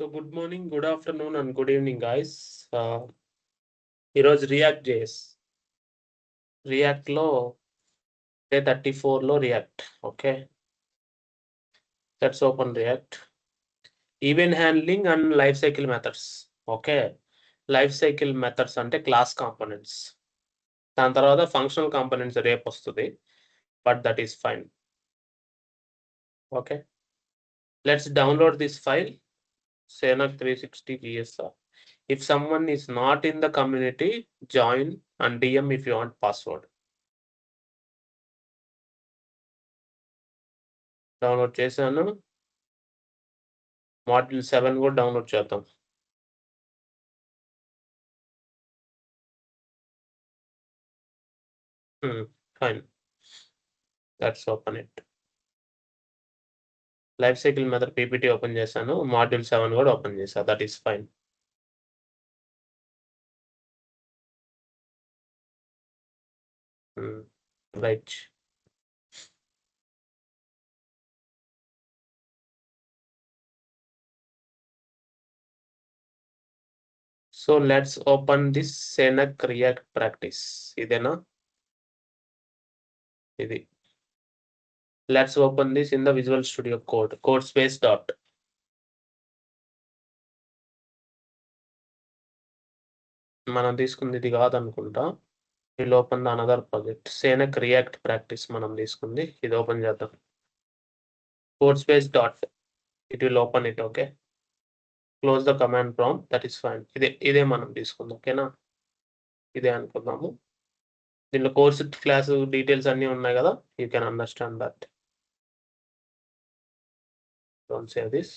So good morning, good afternoon, and good evening, guys. ఈరోజు react లో day 34 లో react. Okay, let's open react. Event handling and life cycle methods. Okay, life cycle methods అంటే class components. దాని తర్వాత functional components రేపు వస్తుంది, but that is fine. Okay, let's download this file Senac 360 GSR. If someone is not in the community, join and DM if you want password. Download చేశాను. Module 7 కూడా download చేద్దాం. Fine, let's open it. Life cycle method PPT open చేశాను, module 7 కూడా open చేశా, that is fine. Right, so let's open this Senac React practice. ఇదేనా? ఇది. Let's open this in the Visual Studio Code, Codespace dot. మనం తీసుకుంది ఇది కాదనుకుంటా. We'll open the another project, Senac React practice. మనం తీసుకుంది ఇది, ఓపెన్ చేద్దాం. Codespace dot, it will open it. Okay, close the command prompt, that is fine. ఇదే మనం తీసుకుందాం. ఓకేనా, ఇదే అనుకుందాము. దీనిలో కోర్స్ క్లాస్ డీటెయిల్స్ అన్నీ ఉన్నాయి కదా, you can understand that. Don't save this,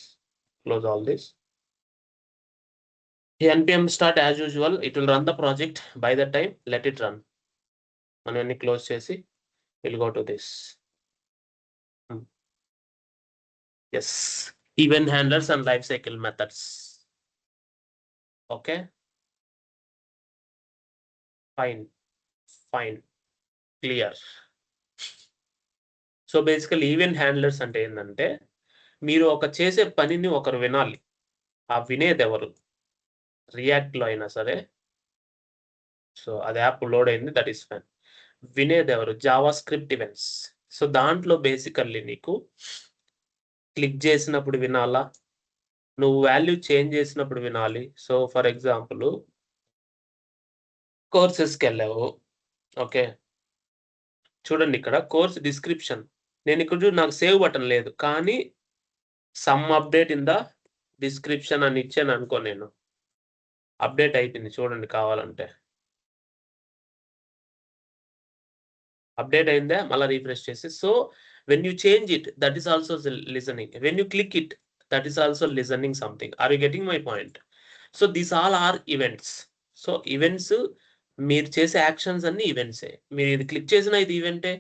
close all this. npm start as usual, it will run the project. By that time let it run. మనని క్లోజ్ చేసి we'll go to this. Yes, event handlers and life cycle methods. Okay, fine, clear. So బేసికల్ event handlers అంటే ఏంటంటే, మీరు ఒక చేసే పనిని ఒకరు వినాలి. ఆ వినేది ఎవరు? రియాక్ట్లో అయినా సరే, సో అది యాప్ లోడ్ అయింది, దట్ ఈస్ ఫైన్. వినేది ఎవరు? Java script events. సో దాంట్లో బేసికల్లీ నీకు క్లిక్ చేసినప్పుడు వినాలా, నువ్వు వాల్యూ చేంజ్ చేసినప్పుడు వినాలి. సో ఫర్ ఎగ్జాంపుల్ కోర్సెస్కి వెళ్ళావు. ఓకే, చూడండి ఇక్కడ కోర్స్ డిస్క్రిప్షన్. నేను ఇక్కడ నాకు సేవ్ బటన్ లేదు, కానీ some update in the description అని ఇచ్చాను అనుకో, నేను అప్డేట్ అయిపోయింది చూడండి కావాలంటే. అప్డేట్ అయిందా? మళ్ళీ రీఫ్రెష్ చేసి. So when you change it, that is also listening. When you click it, that is also listening something. Are you getting my point? So these all are events. So events, మీరు చేసే actions అన్ని ఈవెంట్సే. మీరు ఇది click చేసిన ఇది ఈవెంటే,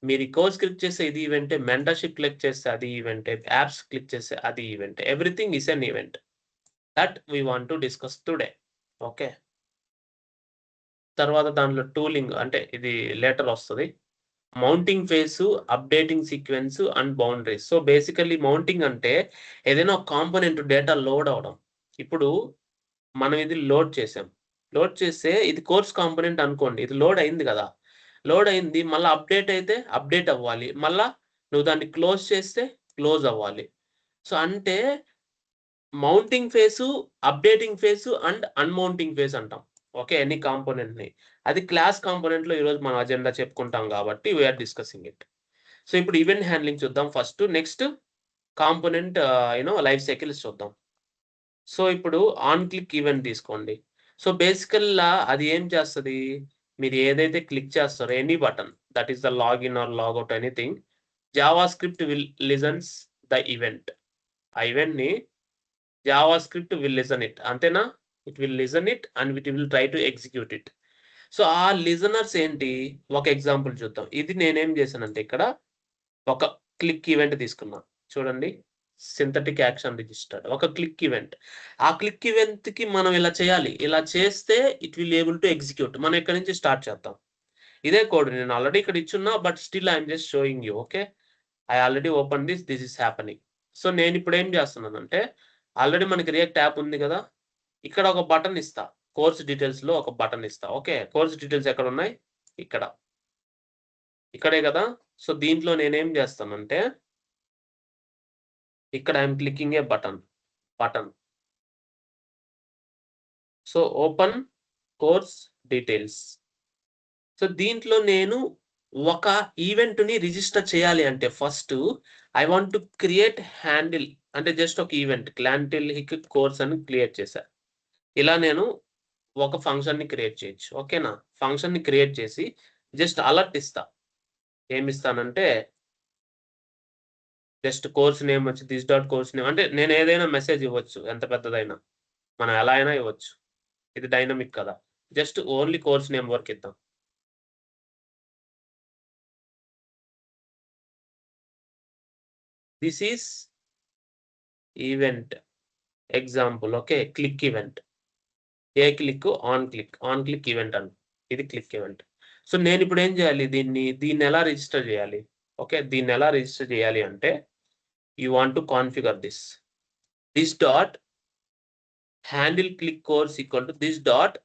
మీరు ఈ course click చేస్తే ఇది ఈవెంటే, మెంటర్షిప్ క్లిక్ చేస్తే అది ఈవెంటే, యాప్స్ క్లిక్ చేస్తే అది ఈవెంటే. Everything is an event that we want to discuss today. Okay, తర్వాత దాంట్లో టూలింగ్ అంటే ఇది లేటర్ వస్తుంది. Mounting phase, updating sequence and boundaries. So basically mounting అంటే ఏదైనా ఒక కాంపోనెంట్ డేటా లోడ్ అవడం. ఇప్పుడు మనం ఇది లోడ్ చేసాం, లోడ్ చేస్తే ఇది కోర్స్ కాంపోనెంట్ అనుకోండి, ఇది లోడ్ అయింది కదా, లోడ్ అయింది, మళ్ళీ అప్డేట్ అయితే అప్డేట్ అవ్వాలి, మళ్ళా నువ్వు దాన్ని క్లోజ్ చేస్తే క్లోజ్ అవ్వాలి. సో అంటే mounting face, updating face and unmounting face అంటాం. ఓకే, ఎనీ కాంపోనెంట్ ని. అది క్లాస్ కాంపోనెంట్ లో ఈరోజు మనం అజెండా చెప్పుకుంటాం కాబట్టి వీఆర్ డిస్కసింగ్ ఇట్. సో ఇప్పుడు ఈవెంట్ హ్యాండ్లింగ్ చూద్దాం first, next component life cycles చూద్దాం. సో ఇప్పుడు ఆన్ క్లిక్ ఈవెంట్ తీసుకోండి. సో బేసికల్లా అది ఏం చేస్తుంది, మీరు ఏదైతే క్లిక్ చేస్తారో any button, that is the login or logout anything, JavaScript will listens the event. ఆ ఈవెంట్ ని JavaScript will listen it. అంతేనా? It will listen it and it will try to execute it. So ఆ listeners ఏంటి, ఒక example చూద్దాం. ఇది నేనేం చేశానంటే ఇక్కడ ఒక క్లిక్ ఈవెంట్ తీసుకున్నా. చూడండి, సింథటిక్ యాక్షన్ రిజిస్టర్డ్, ఒక క్లిక్ ఈవెంట్. ఆ క్లిక్ ఈవెంట్ కి మనం ఇలా చేయాలి, ఇలా చేస్తే it will able to execute. మనం ఇక్కడ నుంచి స్టార్ట్ చేద్దాం. ఇదే కోడ్ నేను ఆల్రెడీ ఇక్కడ ఇచ్చున్నా, but still I'm just showing you. Okay, I already open this is happening. So నేను ఇప్పుడు ఏం చేస్తున్నానంటే ఆల్రెడీ మనకి రియాక్ట్ యాప్ ఉంది కదా, ఇక్కడ ఒక బటన్ ఇస్తా, కోర్స్ డీటెయిల్స్ లో ఒక బటన్ ఇస్తా. ఓకే, కోర్స్ డీటెయిల్స్ ఎక్కడ ఉన్నాయి? ఇక్కడ, ఇక్కడే కదా. సో దీంట్లో నేనేం చేస్తానంటే, ఇక్కడ I'm clicking A button. So open course details. So దీంట్లో నేను ఒక ఈవెంట్‌ని రిజిస్టర్ చేయాలి అంటే first I want to create handle, అంటే జస్ట్ ఒక ఈవెంట్ క్లాంటిల్ హిక్ కోర్స్ అని క్రియేట్ చేశా. ఇలా నేను ఒక ఫంక్షన్‌ని క్రియేట్ చేయొచ్చు. ఓకేనా? ఫంక్షన్‌ని క్రియేట్ చేసి జస్ట్ అలర్ట్ ఇస్తా. ఏమిస్తానంటే జస్ట్ కోర్స్ నేమ్ వచ్చి దిస్ డాట్ కోర్స్ నేమ్, అంటే నేను ఏదైనా మెసేజ్ ఇవ్వచ్చు, ఎంత పెద్దదైనా. మనం ఎలా అయినా ఇవ్వచ్చు. ఇది డైనమిక్ కదా. జస్ట్ ఓన్లీ కోర్స్ నేమ్ వరకు ఇద్దాం. This is event example. Okay, click event. A click? On click event అని. ఇది క్లిక్ ఈవెంట్. సో నేను ఇప్పుడు ఏం చేయాలి? దీన్ని ఎలా రిజిస్టర్ చేయాలి? ఓకే, దీన్ని ఎలా రిజిస్టర్ చేయాలి అంటే you want to configure this dot handle click course equal to this dot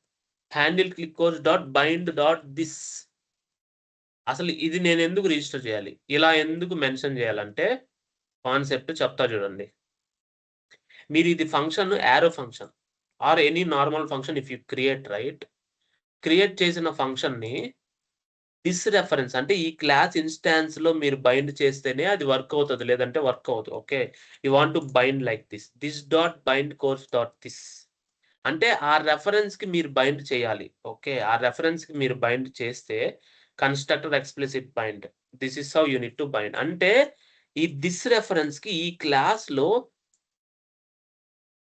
handle click course dot bind dot this. అసలు ఇది నేను ఎందుకు రిజిస్టర్ చేయాలి, ఇలా ఎందుకు మెన్షన్ చేయాలంటే కాన్సెప్ట్ చెప్తా చూడండి. మీరు ఇది function arrow function or any normal function if you create చేసిన ఫంక్షన్ ని దిస్ రెఫరెన్స్ అంటే ఈ క్లాస్ ఇన్స్టాన్స్ లో మీరు బైండ్ చేస్తేనే అది వర్క్ అవుతుంది, లేదంటే వర్క్ అవుతుంది. Okay, you want to bind like this dot bind course dot this అంటే ఆ రెఫరెన్స్ కి మీరు బైండ్ చేయాలి. ఓకే, ఆ రెఫరెన్స్ కి మీరు బైండ్ చేస్తే constructor explicit bind, this is how you need to bind. అంటే ఈ దిస్ రెఫరెన్స్ కి ఈ క్లాస్ లో,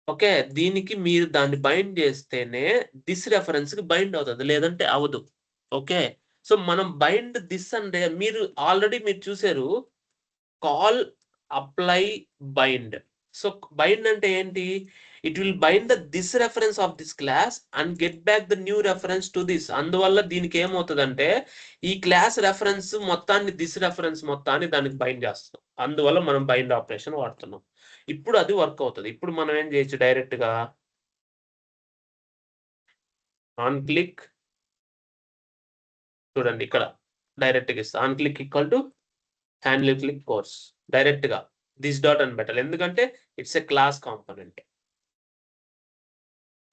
ఓకే, దీనికి మీరు దాన్ని బైండ్ చేస్తేనే దిస్ రెఫరెన్స్ కి బైండ్ అవుతుంది, లేదంటే అవదు. ఓకే, సో మనం బైండ్ దిస్ అంటే మీరు ఆల్రెడీ మీరు చూసారు, call apply bind. So bind అంటే ఏంటి? It will bind this reference of this class and get back the new reference to this. అందువల్ల దీనికి ఏమవుతుందంటే ఈ క్లాస్ రెఫరెన్స్ మొత్తాన్ని దిస్ రెఫరెన్స్ మొత్తాన్ని దానికి బైండ్ చేస్తాం. అందువల్ల మనం బైండ్ ఆపరేషన్ వాడుతున్నాం. ఇప్పుడు అది వర్క్ అవుతుంది. ఇప్పుడు మనం ఏం చేయొచ్చు? డైరెక్ట్ గా ఆన్ క్లిక్, చూడండి ఇక్కడ డైరెక్ట్ గా ఇస్తా. On click equal to handle click course. Direct గా దిస్ డాట్ అని పెట్టాలి, ఎందుకంటే ఇట్స్ ఎ క్లాస్ కాంపోనెంట్.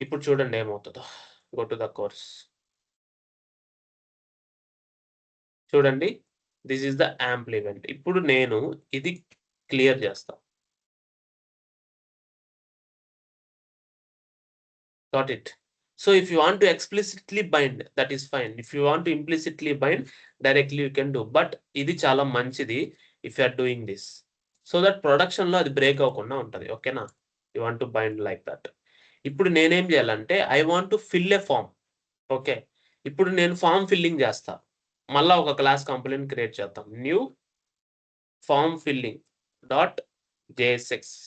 ఇప్పుడు చూడండి ఏమవుతుందో. Go to the course. చూడండి, దిస్ ఈస్ ద యాంప్ల్ ఈవెంట్. ఇప్పుడు నేను ఇది క్లియర్ చేస్తా. Got it. So if you want to explicitly bind, that is fine. If you want to implicitly bind, directly you can do. But ఇది చాలా మంచిది if you are doing this, so that production లో అది break అవ్వకుండా ఉంటది. ఓకేనా? You want to bind like that. ఇప్పుడు నేనేం చేయాలంటే I want to fill a form. Okay, ఇప్పుడు నేను ఫామ్ ఫిల్లింగ్ చేస్తా. మళ్ళా ఒక క్లాస్ కాంపోనెంట్ క్రియేట్ చేద్దాం. New form filling dot JSX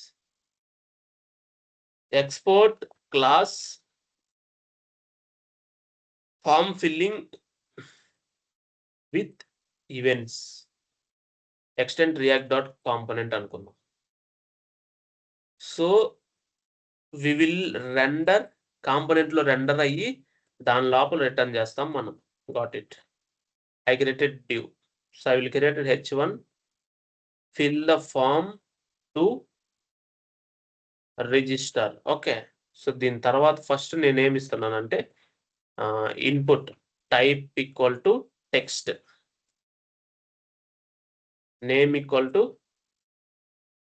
export class form filling with events extend React dot component అనుకుందాం. So we will render component లో render అయ్యి దాని లోపల రిటర్న్ చేస్తాం మనం. Got it. I created div. So I will create h1 fill the form to register. Okay, so దీని తర్వాత first నేను ఏమి ఇస్తున్నానంటే input type equal to text, name equal to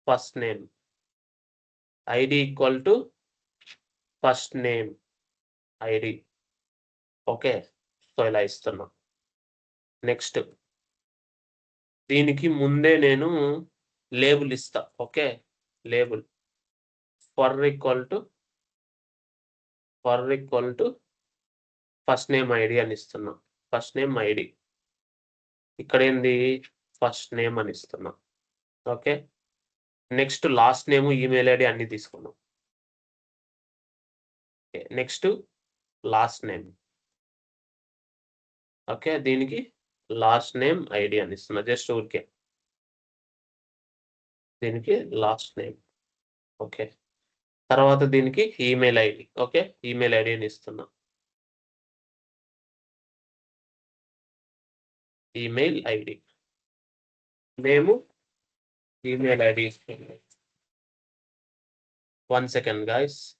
first name, ID equal to first name ID. Okay, so ఇలా ఇస్తున్నా. Next దీనికి ముందే నేను లేబుల్ ఇస్తా. Okay, label for equal to first name ID అని ఇస్తున్నా. ఫస్ట్ నేమ్ ఐడి ఇక్కడ ఏంది? ఫస్ట్ నేమ్ అని ఇస్తున్నా. Okay, next last name email ID అన్ని తీసుకున్నాం. Next last name. ఓకే, దీనికి లాస్ట్ నేమ్ ఐడి అని ఇస్తున్నా. జస్ట్ ఊరికే దీనికి లాస్ట్ నేమ్. ఓకే, తర్వాత దీనికి ఈమెయిల్ ఐడి. ఓకే, ఈమెయిల్ ఐడిని ఇస్తున్నా. Email ID name email ID ఇస్తున్నా. 1 second guys.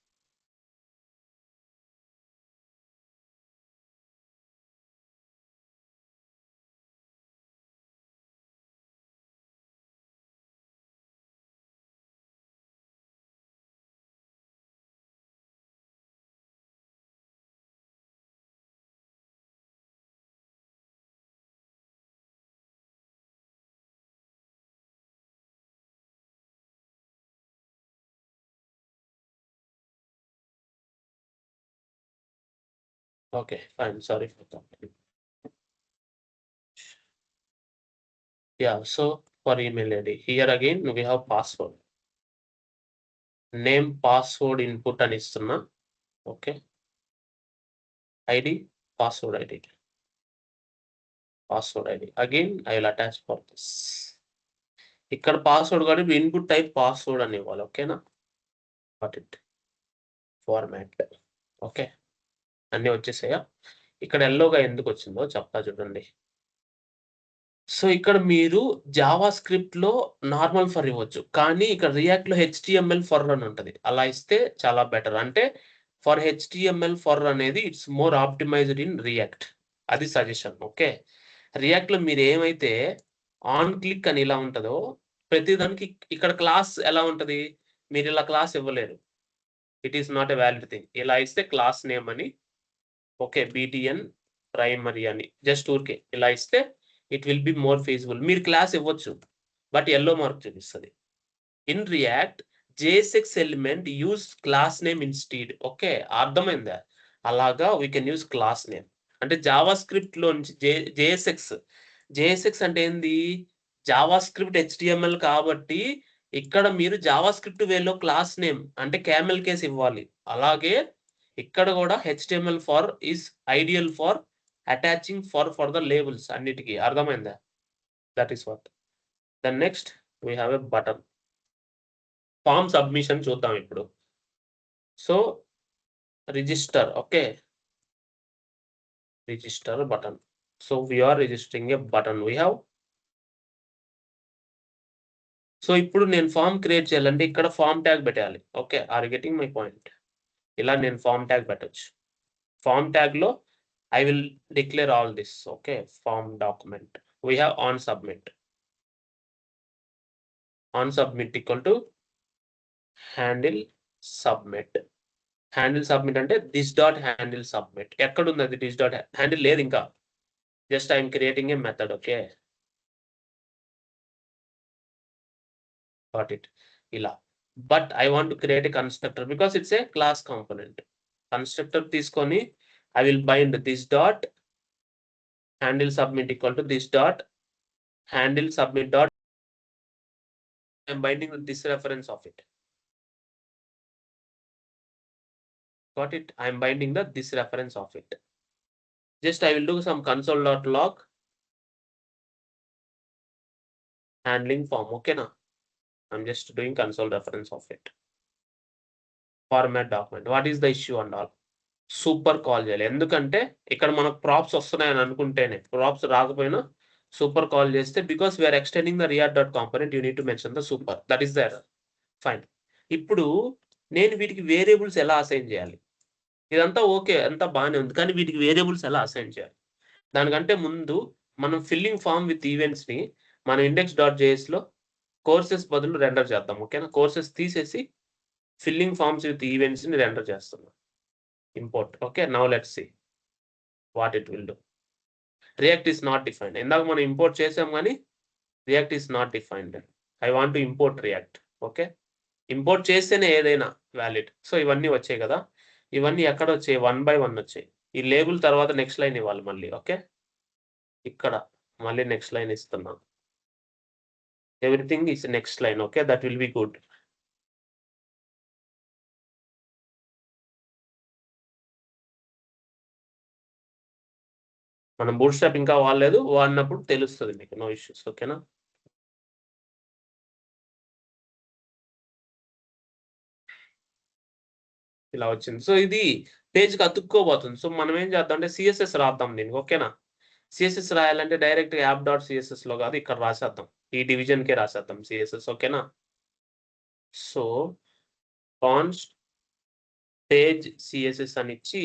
Okay, fine. Sorry for that. Yeah, so for email ID, here again we have password. Name password input అని ఇస్తున్నా. Okay. ID, password ID. Password ID. Again, I will attach for this. ఇక్కడ password కూడా input type password అని ఇవ్వాలి. ఓకేనా? Got it. Format. Okay, అన్నీ వచ్చేసాయా? ఇక్కడ ఎల్లోగా ఎందుకు వచ్చిందో చెప్తా చూడండి. సో ఇక్కడ మీరు జావా స్క్రిప్ట్‌లో నార్మల్ ఫర్ ఇవ్వచ్చు. కానీ ఇక్కడ రియాక్ట్‌లో హెచ్‌టీఎంఎల్ ఫర్ అని ఉంటది. అలా ఇస్తే చాలా బెటర్. అంటే ఫర్ హెచ్‌టీఎంఎల్ ఫర్ అనేది it's more optimised in react. అది సజెషన్. ఓకే. రియాక్ట్‌లో మీరేమైతే ఆన్ క్లిక్ అని ఇలా ఉంటదో ప్రతి దానికి ఇక్కడ క్లాస్ ఎలా ఉంటది? మీరు ఇలా క్లాస్ ఇవ్వలేరు. It is not a valid thing. ఇలా ఇస్తే క్లాస్ నేమ్ అని, ఓకే, బీటీఎన్ ప్రైమరీ అని జస్ట్ ఊరికే ఇలా ఇస్తే it will be more feasible. మీరు క్లాస్ ఇవ్వచ్చు, బట్ యెల్లో మార్క్ చూపిస్తది. In React JSX element use class name instead. Okay, అర్థమైందా? అలాగా we can use class name. అంటే జావా స్క్రిప్ట్‌లో నుంచి జేఎస్ఎక్స్ అంటే ఏంది? జావా స్క్రిప్ట్ హెచ్‌టీఎంఎల్ కాబట్టి ఇక్కడ మీరు జావా స్క్రిప్ట్ వేలో క్లాస్ నేమ్ అంటే క్యామెల్ కేస్ ఇవ్వాలి. అలాగే ఇక్కడ కూడా HTML for is ideal for attaching for the labels అన్నిటికి. అర్థమైందా? That is what. Then next we have a button. Form submission చూద్దాం ఇప్పుడు. So register. Okay, register button. So we are registering a button. We have. సో ఇప్పుడు నేను form create చేయాలంటే ఇక్కడ form tag పెట్టాలి. Okay, are you getting my point? ఇలా నేను ఫార్మ్ ట్యాగ్ పెట్టొచ్చు. ఫార్మ్ ట్యాగ్‌లో I will declare all this. Okay, form document. We have on submit. On submit equal to handle submit. Handle submit అంటే this dot handle submit. ఎక్కడ ఉంది అది this dot handle లేదు ఇంకా. Just I am creating a method. Okay. Got it. ఇలా. But I want to create a constructor because it's a class component. Constructor తీసుకొని I will bind this dot handle submit equal to this dot handle submit dot. I am binding this reference of it. Got it? I am binding this reference of it. Just I will do some console.log handling form. Okay now. I'm just doing console reference of it. Format document. What is the issue and all? Super call చేయాలి. ఎందుకంటే ఇక్కడ మనకు props వస్తున్నాయని అనుకుంటేనే, props రాకపోయినా super call చేస్తే because we're extending the React dot component you need to mention the super. That is the error. Fine. ఇప్పుడు నేను వీటికి వేరియబుల్స్ ఎలా అసైన్ చేయాలి? ఇదంతా ఓకే, అంతా బాగానే ఉంది. కానీ వీటికి వేరియబుల్స్ ఎలా అసైన్ చేయాలి? దానికంటే ముందు మనం ఫిల్లింగ్ ఫామ్ విత్ ఈవెంట్స్ ని మన index.jsలో కోర్సెస్ బదులు రెండర్ చేద్దాం. ఓకేనా? కోర్సెస్ తీసేసి ఫిల్లింగ్ ఫార్మ్స్ విత్ ఈవెంట్స్ ని రెండర్ చేస్తున్నాం. Import. Okay, now let's see what it will do. React is not defined. ఇందాక మనం ఇంపోర్ట్ చేసాం కానీ React is not defined. I want to import React. Okay, import చేస్తేనే ఏదైనా valid. So ఇవన్నీ వచ్చాయి కదా, ఇవన్నీ ఎక్కడ వచ్చాయి? 1 by 1 వచ్చాయి. ఈ లేబుల్ తర్వాత నెక్స్ట్ లైన్ ఇవ్వాలి మళ్ళీ. ఓకే, ఇక్కడ మళ్ళీ నెక్స్ట్ లైన్ ఇస్తున్నాం. Everything is next line. Okay, that will be good. మనం బూట్ స్ట్రాప్ ఇంకా వాడలేదు, వాడినప్పుడు తెలుస్తుంది మీకు. No issues. ఓకేనా? ఇలా వచ్చింది. సో ఇది పేజ్‌కి అతుక్కోబోతుంది. సో మనం ఏం చేద్దాం అంటే సీఎస్ఎస్ రాద్దాం దీనికి. ఓకేనా? సీఎస్ఎస్ రాయాలంటే డైరెక్ట్‌గా యాప్ డాట్ సీఎస్ఎస్‌లో కాదు ఇక్కడ రాసేద్దాం. ఈ డివిజన్‌కే రాసేద్దాం సీఎస్ఎస్. ఓకేనా? సో కాన్స్ట్ పేజ్ సీఎస్ఎస్ అని ఇచ్చి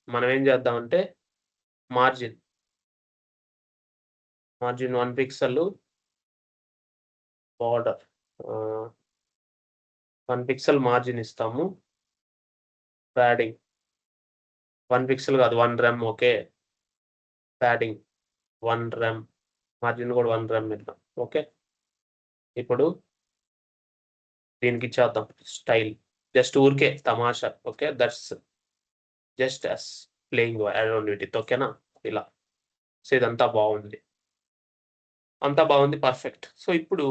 మనం ఏం చేద్దామంటే margin 1 pixel border 1 pixel margin ఇస్తాము. ప్యాడింగ్ 1 పిక్సెల్ కాదు 1 REM. Okay. Padding 1 REM. Margin కూడా 1 రెమ్ ఇద్దాం. ఓకే. ఇప్పుడు దీనికి ఇచ్చేద్దాం స్టైల్. జస్ట్ ఊరికే తమాషా. Okay. That's just us playing around with it. ఓకేనా? ఇలా. సో ఇదంతా బాగుంది. అంతా బాగుంది. పర్ఫెక్ట్. సో ఇప్పుడు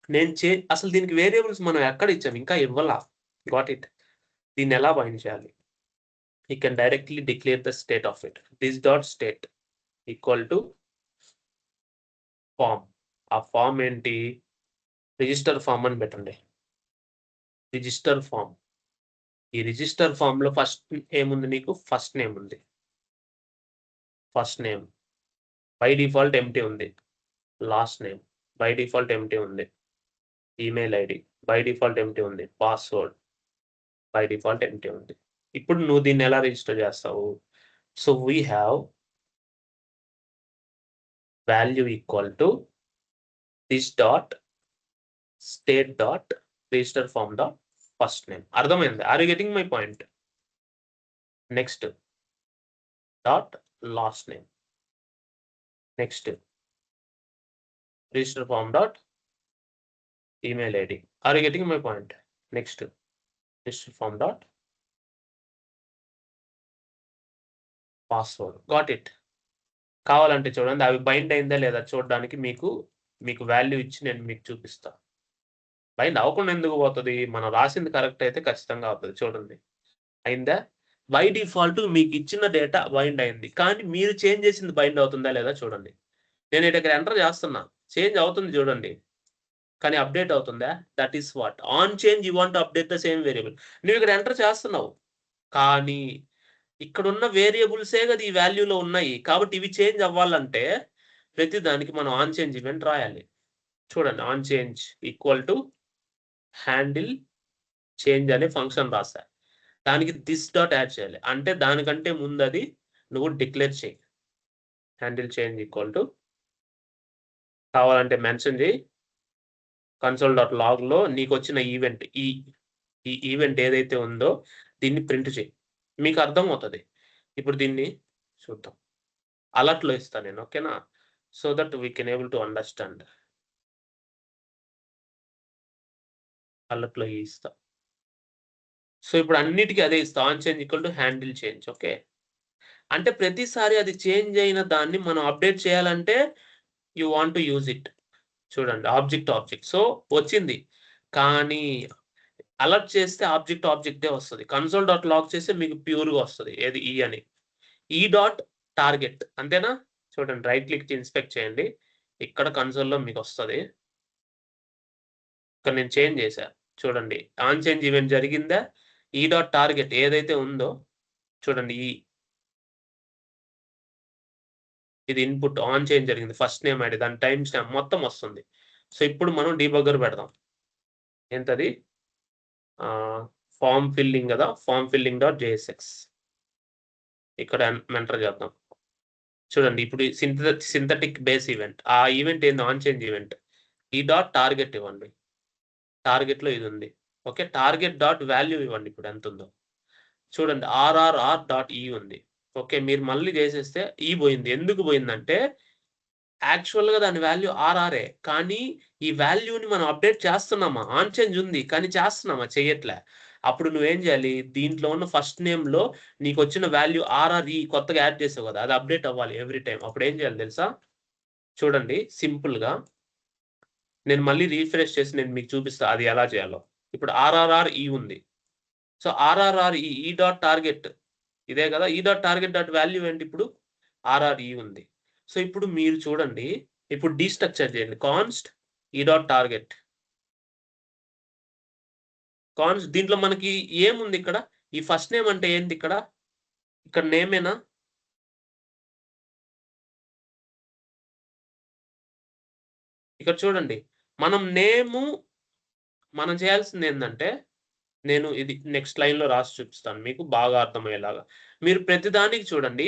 నేను అసలు దీనికి వేరియబుల్స్ మనం ఎక్కడ ఇచ్చాం? ఇంకా ఇవ్వలా. Got it. దీన్ని ఎలా బైండ్ చేయాలి? You can directly declare the state of it. This dot state equal to form. ఆ ఫార్మ్ ఏంటి? రిజిస్టర్ ఫార్మ్ అని పెట్టండి. Register form. ఈ రిజిస్టర్ ఫార్మ్‌లో ఫస్ట్ ఏముంది నీకు? ఫస్ట్ నేమ్ ఉంది. First name by default empty ఉంది. Last name by default empty ఉంది. Email ID by default empty ఉంది. పాస్వర్డ్ బై డిఫాల్ట్ ఎంప్టీ ఉంది. ఇప్పుడు నువ్వు దీన్ని ఎలా రిజిస్టర్ చేస్తావు? So we have value equal to this dot state dot register form dot first name. అర్థమైంది? Are you getting my point? Next dot last name. Next register form dot email ID. Are you getting my point? Next register form dot password. Got it. కావాలంటే చూడండి అవి bind అయిందా లేదా చూడడానికి మీకు value ఇచ్చి నేను మీకు చూపిస్తా. బైండ్ అవ్వకుండా ఎందుకు పోతది? మనం రాసింది కరెక్ట్ అయితే ఖచ్చితంగా అవుతది. చూడండి. అయిందా? బై డిఫాల్ట్ మీకు ఇచ్చిన డేటా బైండ్ అయింది. కానీ మీరు చేంజ్ చేసింది బైండ్ అవుతుందా లేదా చూడండి. నేను ఇక్కడ ఎంటర్ చేస్తున్నా. చేంజ్ అవుతుంది చూడండి. కానీ అప్డేట్ అవుతుందా? That is what. On change you want to update the same variable. నువ్వు ఇక్కడ ఎంటర్ చేస్తున్నావు. కానీ ఇక్కడున్న వేరియబుల్సే కదా ఈ వాల్యూలో ఉన్నాయి. కాబట్టి ఇవి చేంజ్ అవ్వాలంటే ప్రతి దానికి మనం ఆన్ చేంజ్ ఈవెంట్ రాయాలి. చూడండి on change equal to handle change అనే ఫంక్షన్ రాసా. దానికి దిస్ డాట్ యాడ్ చేయాలి. అంటే దానికంటే ముందు అది నువ్వు డిక్లేర్ చెయ్యి. హ్యాండిల్ చేంజ్ ఈక్వల్ టు కావాలంటే మెన్షన్ చేయి. console.logలో నీకొచ్చిన ఈవెంట్ ఈ ఈవెంట్ ఏదైతే ఉందో దీన్ని ప్రింట్ చెయ్యి. మీకు అర్థమవుతది. ఇప్పుడు దీన్ని చూద్దాం. అలర్ట్‌లో ఇస్తా నేను. ఓకేనా? So that we can able to understand. అలర్ట్‌లో ఇస్తా. సో ఇప్పుడు అన్నిటికి అదే ఇస్తా. On change equal to handle change. Okay. అంటే ప్రతిసారి అది చేంజ్ అయిన దాన్ని మనం అప్డేట్ చేయాలంటే you want to use it. చూడండి ఆబ్జెక్ట్. సో వచ్చింది. కానీ అలర్ట్ చేస్తే ఆబ్జెక్టే వస్తది. console.log చేస్తే మీకు ప్యూర్‌గా వస్తది. ఏది ఈ అని. ఈ డాట్ టార్గెట్ అంతేనా? చూడండి రైట్ క్లిక్ ఇన్స్పెక్ట్ చేయండి. ఇక్కడ కన్సోల్‌లో మీకొస్తది. ఇక్కడ నేను చేంజ్ చేశా. చూడండి. ఆన్ చేంజ్ ఈవెంట్ జరిగిందా? ఈ డాట్ టార్గెట్ ఏదైతే ఉందో చూడండి ఇది ఇన్‌పుట్ ఆన్ చేంజ్ జరిగింది. ఫస్ట్ నేమ్ ఐడి దాని టైమ్ స్టాంప్ మొత్తం వస్తుంది. సో ఇప్పుడు మనం డీబగ్గర్ పెడదాం. ఎంతది? ఫార్మ్ ఫిల్లింగ్ గదా! Form filling dot JSX. ఇక్కడ ఎంటర్ చేద్దాం. చూడండి ఇప్పుడు సింథటిక్ బేస్ ఈవెంట్. ఆ ఈవెంట్ ఏంది? On change event. E dot target ఇవ్వండి. టార్గెట్‌లో ఇది ఉంది. ఓకే. టార్గెట్ డాట్ వాల్యూ ఇవ్వండి ఇప్పుడు ఎంతుందో. చూడండి ఆర్ఆర్ఆర్ డాట్ ఈ ఉంది. ఓకే. మీరు మళ్ళీ చేసేస్తే ఈ పోయింది. ఎందుకు పోయిందంటే యాక్చువల్‌గా దాని వాల్యూ ఆర్ఆరే. కానీ ఈ వాల్యూని మనం అప్డేట్ చేస్తున్నామా? ఆన్ చేంజ్ ఉంది. కానీ చేస్తున్నామా? చెయ్యట్లే. అప్పుడు నువ్వేం చేయాలి? దీంట్లో ఉన్న ఫస్ట్ నేమ్‌లో నీకొచ్చిన వాల్యూ ఆర్ఆర్‌ఈ కొత్తగా యాడ్ చేసావు కదా! అది అప్డేట్ అవ్వాలి ఎవ్రీ టైమ్. అప్పుడేం చేయాలి తెలుసా? చూడండి సింపుల్‌గా నేను మళ్ళీ రిఫ్రెష్ చేసి నేను మీకు చూపిస్తా అది ఎలా చేయాలో. ఇప్పుడు ఆర్ఆర్ఆర్ ఈ ఉంది. సో ఆర్ఆర్ఆర్ ఈ డాట్ టార్గెట్ ఇదే కదా! ఈ డాట్ టార్గెట్ డాట్ వాల్యూ ఏంటి ఇప్పుడు? ఆర్ఆర్‌ఈ ఉంది. సో ఇప్పుడు మీరు చూడండి. ఇప్పుడు డీస్ట్రక్చర్ చేయండి. కాన్స్ట్ ఈ డాట్ టార్గెట్. దీంట్లో మనకి ఏముంది ఇక్కడ? ఈ ఫస్ట్ నేమ్ అంటే ఏంటి ఇక్కడ? ఇక్కడ నేమేనా? ఇక్కడ చూడండి. మనం చేయాల్సిందేందంటే, నేను ఇది నెక్స్ట్ లైన్‌లో రాసి చూపిస్తాను మీకు బాగా అర్థమయ్యేలాగా. మీరు ప్రతిదానికి చూడండి.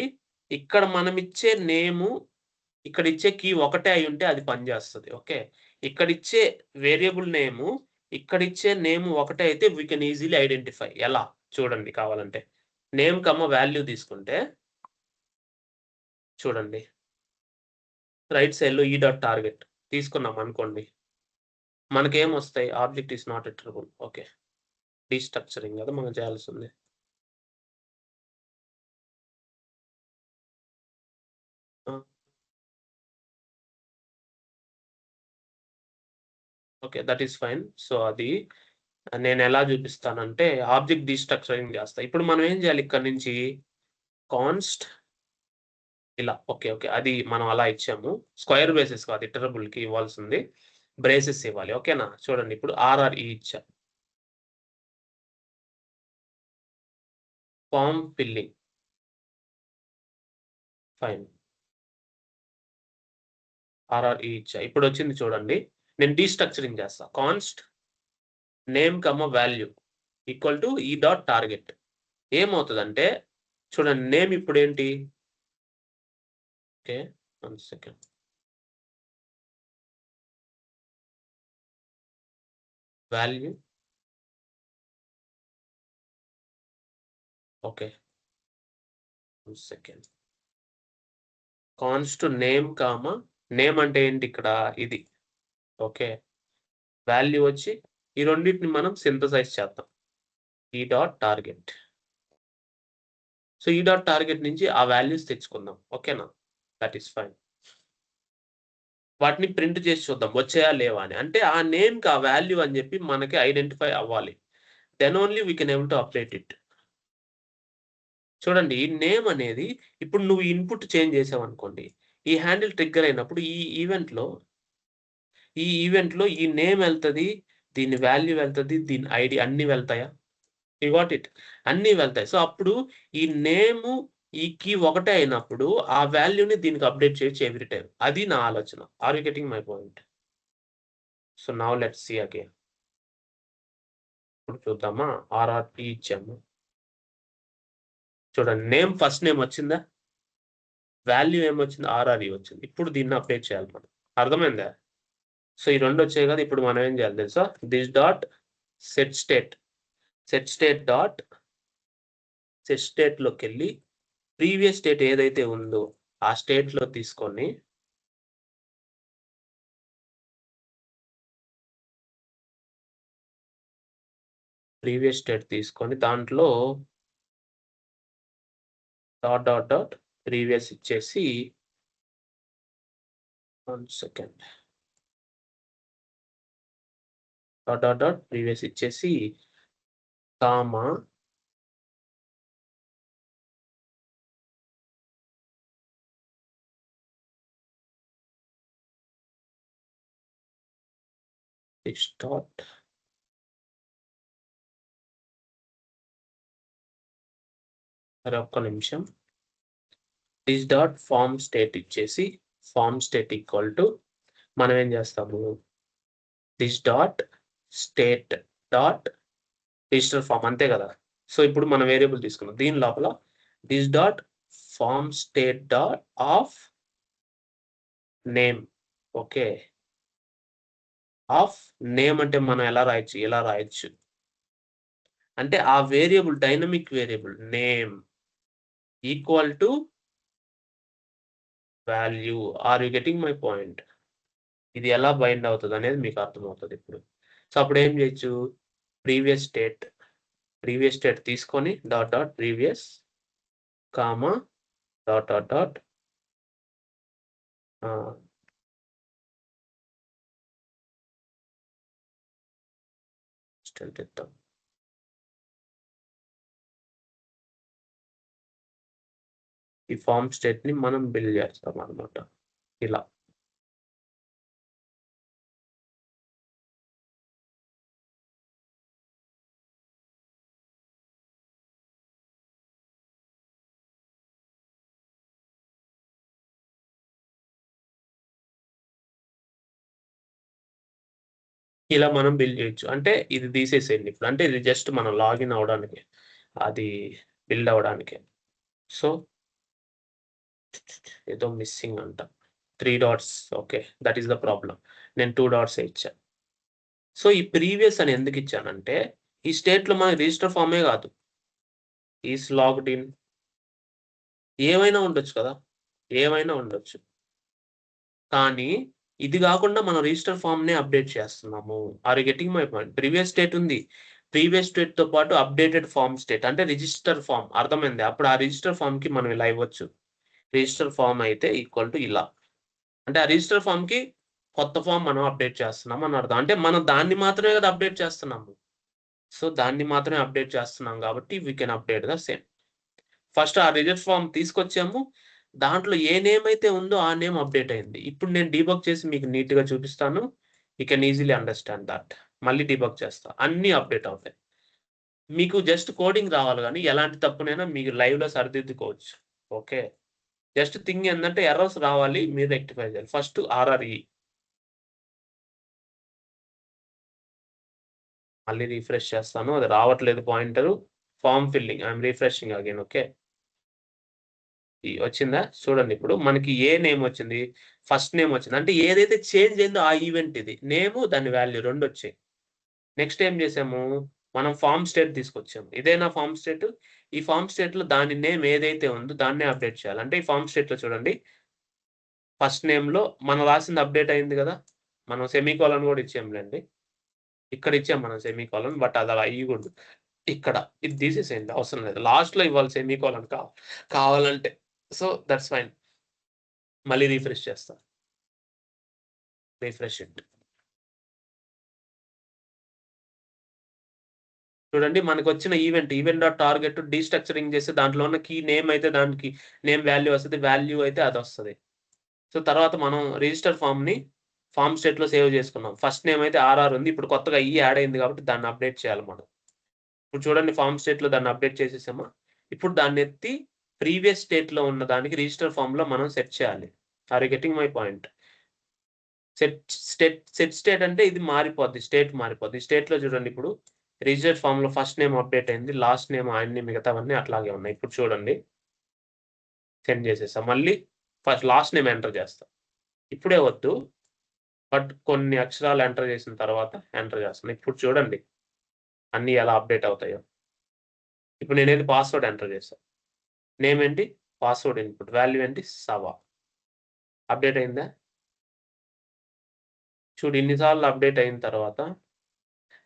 ఇక్కడ మనమిచ్చే నేము, ఇక్కడిచ్చే కీ ఒకటే అయ్యుంటే అది పనిచేస్తది. ఓకే. ఇక్కడిచ్చే వేరియబుల్ నేము, ఇక్కడిచ్చే నేము ఒకటే అయితే వి కెన్ ఈజిలీ ఐడెంటిఫై. ఎలా? చూడండి కావాలంటే. నేమ్, వాల్యూ తీసుకుంటే చూడండి. రైట్ సైడ్‌లో ఈ డాట్ టార్గెట్ తీసుకున్నామనుకోండి. మనకేమొస్తాయి? Object is not iterable. Okay. Destructuring గదా మనం చేయాల్సింది. ఆ! Okay. That is fine. So, అది నేనెలా చూపిస్తానంటే, ఆబ్జెక్ట్ డీస్ట్రక్చరింగ్ చేస్తా. ఇప్పుడు మనం ఏం చేయాలి ఇక్కడి నుంచి కాన్స్ట్ ఇలా. ఓకే. ఓకే. అది మనం అలా ఇచ్చాము. స్క్వేర్ బ్రేసెస్ కాదు ఇటరబుల్‌కి ఇవ్వాల్సింది. బ్రేసెస్ ఇవ్వాలి. ఓకేనా? చూడండి ఇప్పుడు ఆర్ఆర్‌ఈ ఇచ్చా. Form filling. ఫైన్. ఆర్ఆర్‌ఈ ఇచ్చా. ఇప్పుడొచ్చింది చూడండి. నేను డీస్ట్రక్చరింగ్ చేస్తా. Const name, value equal to ఈ డాట్ టార్గెట్. ఏమవుతదంటే చూడండి నేమ్ ఇప్పుడేంటి? Okay. 1 second. Value. Okay. 1 second. Const name, name అంటే ఏంటి ఇక్కడ? ఇది. ఓకే. వాల్యూ వచ్చి ఈ రెండిటిని మనం సింథసైజ్ చేద్దాం. ఈ డాట్ టార్గెట్. సో, ఈ డాట్ టార్గెట్ నుంచి ఆ వాల్యూస్ తెచ్చుకుందాం. ఓకేనా? That is fine. వాటిని ప్రింట్ చేసి చూద్దాం. వచ్చాయా? లేవా? అని. అంటే ఆ నేమ్‌కి ఆ వాల్యూ అని చెప్పి మనకి ఐడెంటిఫై అవ్వాలి. Then only we can able to update it. చూడండి ఈ నేమ్ అనేది ఇప్పుడు నువ్వు ఇన్‌పుట్ చేంజ్ చేసావనుకోండి. ఈ హ్యాండిల్ ట్రిగ్గర్ అయినప్పుడు ఈ నేమ్ ఎళ్తది. దీని వాల్యూ వెళ్తది. దీని ఐడీ అన్నీ వెళ్తాయా? You got it. అన్నీ వెళ్తాయి. సో, అప్పుడు ఈ నేము, ఈ కీ ఒకటే అయినప్పుడు ఆ వాల్యూని దీనికి అప్డేట్ చేయొచ్చు ఎవ్రీ టైమ్. అది నా ఆలోచన. Are you getting my point? So, now let's see again. ఇప్పుడు చూద్దామా? ఆర్ఆర్‌టి ఇచ్చాము. చూడండి ఫస్ట్ నేమ్ వచ్చిందా? వాల్యూ ఏమొచ్చింది? ఆర్ఆర్‌ఈ వచ్చింది. ఇప్పుడు దీన్ని అప్డేట్ చేయాలి మనం. అర్థమైందా? సో, ఈ 2 వచ్చాయి కదా! ఇప్పుడు మనం ఏం చేయాలి తెలుసా? This dot set state. Set state dot set స్టేట్‌లోకెళ్ళి ప్రీవియస్ స్టేట్ ఏదైతే ఉందో ఆ స్టేట్‌లో తీసుకొని దాంట్లో ప్రీవియస్ ఇచ్చేసి 1 సెకండ్. ప్రీవియస్ ఇచ్చేసి కామా దిస్ డాట్ సరే ఒక్క నిమిషం. దిస్ డాట్ ఫార్మ్ స్టేట్ ఇచ్చేసి ఫార్మ్ స్టేట్ ఈక్వల్ టు మనం ఏం చేస్తాము? This dot state dot digital form అంతే కదా! సో, ఇప్పుడు మనం వేరియబుల్ తీసుకున్నాం. దీని లోపల this dot form state dot of name. Okay. Of name అంటే మనం ఎలా రాయొచ్చు? ఇలా రాయొచ్చు. అంటే ఆ variable dynamic variable name equal to value. Are you getting my point? ఇది ఎలా బైండ్ అవుతదనేది మీకు అర్థమవుతది ఇప్పుడు. సో, అప్పుడేం చేయొచ్చు? ప్రీవియస్ స్టేట్, తీసుకొని previous comma dot dot dot ఆహ్, స్టేట్ ఇద్దాం. ఈ ఫార్మ్ స్టేట్‌ని మనం బిల్డ్ చేస్తామనమాట. ఇలా. ఇలా మనం బిల్డ్ చేయొచ్చు. అంటే ఇది తీసేసేయండి ఇప్పుడు. అంటే ఇది జస్ట్ మనం లాగిన్ అవ్వడానికి. అది బిల్డ్ అవ్వడానికి. సో ఏదో మిస్సింగ్ అంట. 3 dots. Okay. That is the problem. నేను 2 డాట్సే ఇచ్చా. సో ఈ ప్రీవియస్ అని ఎందుకు ఇచ్చానంటే, ఈ స్టేట్‌లో మన రిజిస్టర్ ఫార్మే కాదు. ఈస్ లాగ్డ్ ఇన్ ఏమైనా ఉండొచ్చు కదా! ఏమైనా ఉండొచ్చు. కానీ ఇది గాకుండా మనం రిజిస్టర్ ఫార్మ్‌నే అప్డేట్ చేస్తున్నాము. Are you getting my point? Previous state ఉంది. ప్రీవియస్ స్టేట్‌తో పాటు అప్డేటెడ్ ఫార్మ్ స్టేట్ అంటే రిజిస్టర్ ఫార్మ్ అర్థమైందా? అప్పుడు ఆ రిజిస్టర్ ఫార్మ్‌కి మనం ఇలా ఇవ్వచ్చు. రిజిస్టర్ ఫార్మ్ అయితే ఈక్వల్ టు ఇలా. అంటే ఆ రిజిస్టర్ ఫార్మ్‌కి కొత్త ఫార్మ్ మనం అప్డేట్ చేస్తున్నాం అని అర్థం. అంటే మనం దాన్ని మాత్రమే కదా అప్డేట్ చేస్తున్నాము. సో దాన్ని మాత్రమే అప్డేట్ చేస్తున్నాం కాబట్టి we can update the same. First ఆ రిజిస్టర్ ఫార్మ్ తీసుకొచ్చాము. దాంట్లో ఏ నేమ్ అయితే ఉందో ఆ నేమ్ అప్డేట్ అయింది. ఇప్పుడు నేను డీబగ్ చేసి మీకు నీట్‌గా చూపిస్తాను. You can easily understand that. మళ్ళీ డీబగ్ చేస్తా. అన్నీ అప్డేట్ అవుతాయి. మీకు జస్ట్ కోడింగ్ రావాలి గానీ ఎలాంటి తప్పునైనా మీరు లైవ్‌లో సరిదిద్దుకోవచ్చు. ఓకే. జస్ట్ థింగ్ ఏందంటే ఎర్రర్స్ రావాలి. మీరు రెక్టిఫై చేయాలి. ఫస్ట్ ఆర్ఆర్‌ఈ మళ్ళీ రిఫ్రెష్ చేస్తాను. అది రావట్లేదు pointer. Form filling. I am refreshing again. Okay. వచ్చిందా? చూడండి ఇప్పుడు మనకి ఏ నేమ్ వచ్చింది? ఫస్ట్ నేమ్ వచ్చింది. అంటే ఏదైతే చేంజ్ అయిందో ఆ ఈవెంట్ ఇది. నేము దాని వాల్యూ రెండొచ్చాయి. నెక్స్ట్ ఏం చేసాము? మనం ఫార్మ్ స్టేట్ తీసుకొచ్చాము. ఇదేనా ఫార్మ్ స్టేట్? ఈ ఫార్మ్ స్టేట్‌లో దాని నేమ్ ఏదైతే ఉందో దాన్నే అప్డేట్ చేయాలి. అంటే ఈ ఫార్మ్ స్టేట్‌లో చూడండి. ఫస్ట్ నేమ్‌లో మనం రాసింది అప్డేట్ అయింది గదా! మనం సెమీకోలన్ గూడా ఇచ్చాంలెండి. ఇక్కడ ఇచ్చాం మనం సెమీకోలన్. బట్ అది అలా ఇయ్యగూడదు. ఇక్కడ ఇది తీసేసేయండి అవసరం లేదు. లాస్ట్‌లో ఇవ్వాలి సెమీకోలన్ కావాలంటే. So, that's fine. మళ్ళీ రిఫ్రెష్ చేస్తా. Refresh it. చూడండి మనకొచ్చిన ఈవెంట్ డాట్ టార్గెట్ డీస్ట్రక్చరింగ్ చేసి దాంట్లో ఉన్న కీ నేమ్ అయితే దానికి నేమ్ వాల్యూ వస్తది. వాల్యూ అయితే అదొస్తది. సో, తర్వాత మనం రిజిస్టర్ ఫార్మ్ స్టేట్‌లో సేవ్ చేసుకున్నాం. ఫస్ట్ నేమ్ అయితే ఆర్ఆర్ ఉంది. ఇప్పుడు కొత్తగా ఈ యాడ్ అయింది కాబట్టి దాన్ని అప్డేట్ చేయాలి మనం. ఇప్పుడు చూడండి ఫార్మ్ స్టేట్‌లో దాన్ని అప్డేట్ చేసేసామా? ఇప్పుడు దాన్నెత్తి ప్రీవియస్ స్టేట్‌లో ఉన్న దానికి రిజిస్టర్ ఫార్మ్‌లో మనం సెట్ చేయాలి. Are you getting my point? Set state అంటే ఇది మారిపోద్ది. స్టేట్ మారిపోద్ది. స్టేట్‌లో చూడండి ఇప్పుడు రిజిస్టర్ ఫార్మ్‌లో ఫస్ట్ నేమ్ అప్డేట్ అయింది. లాస్ట్ నేమ్ అన్ని మిగతావన్నీ అట్లాగే ఉన్నాయి. ఇప్పుడు చూడండి సెండ్ చేసేసా. మళ్ళీ ఫస్ట్ లాస్ట్ నేమ్ ఎంటర్ చేస్తా. ఇప్పుడే వద్దు. బట్ కొన్ని అక్షరాలు ఎంటర్ చేసిన తర్వాత ఎంటర్ చేస్తున్నా. ఇప్పుడు చూడండి అన్నీ ఎలా అప్డేట్ అవుతాయో. ఇప్పుడు నేనైతే పాస్వర్డ్ ఎంటర్ చేశా. నేమ్ ఏంటి? Password input. వాల్యూ ఏంటి? సవా. అప్డేట్ అయిందా? చూడు ఇన్ని సార్లు అప్డేట్ అయిన తర్వాత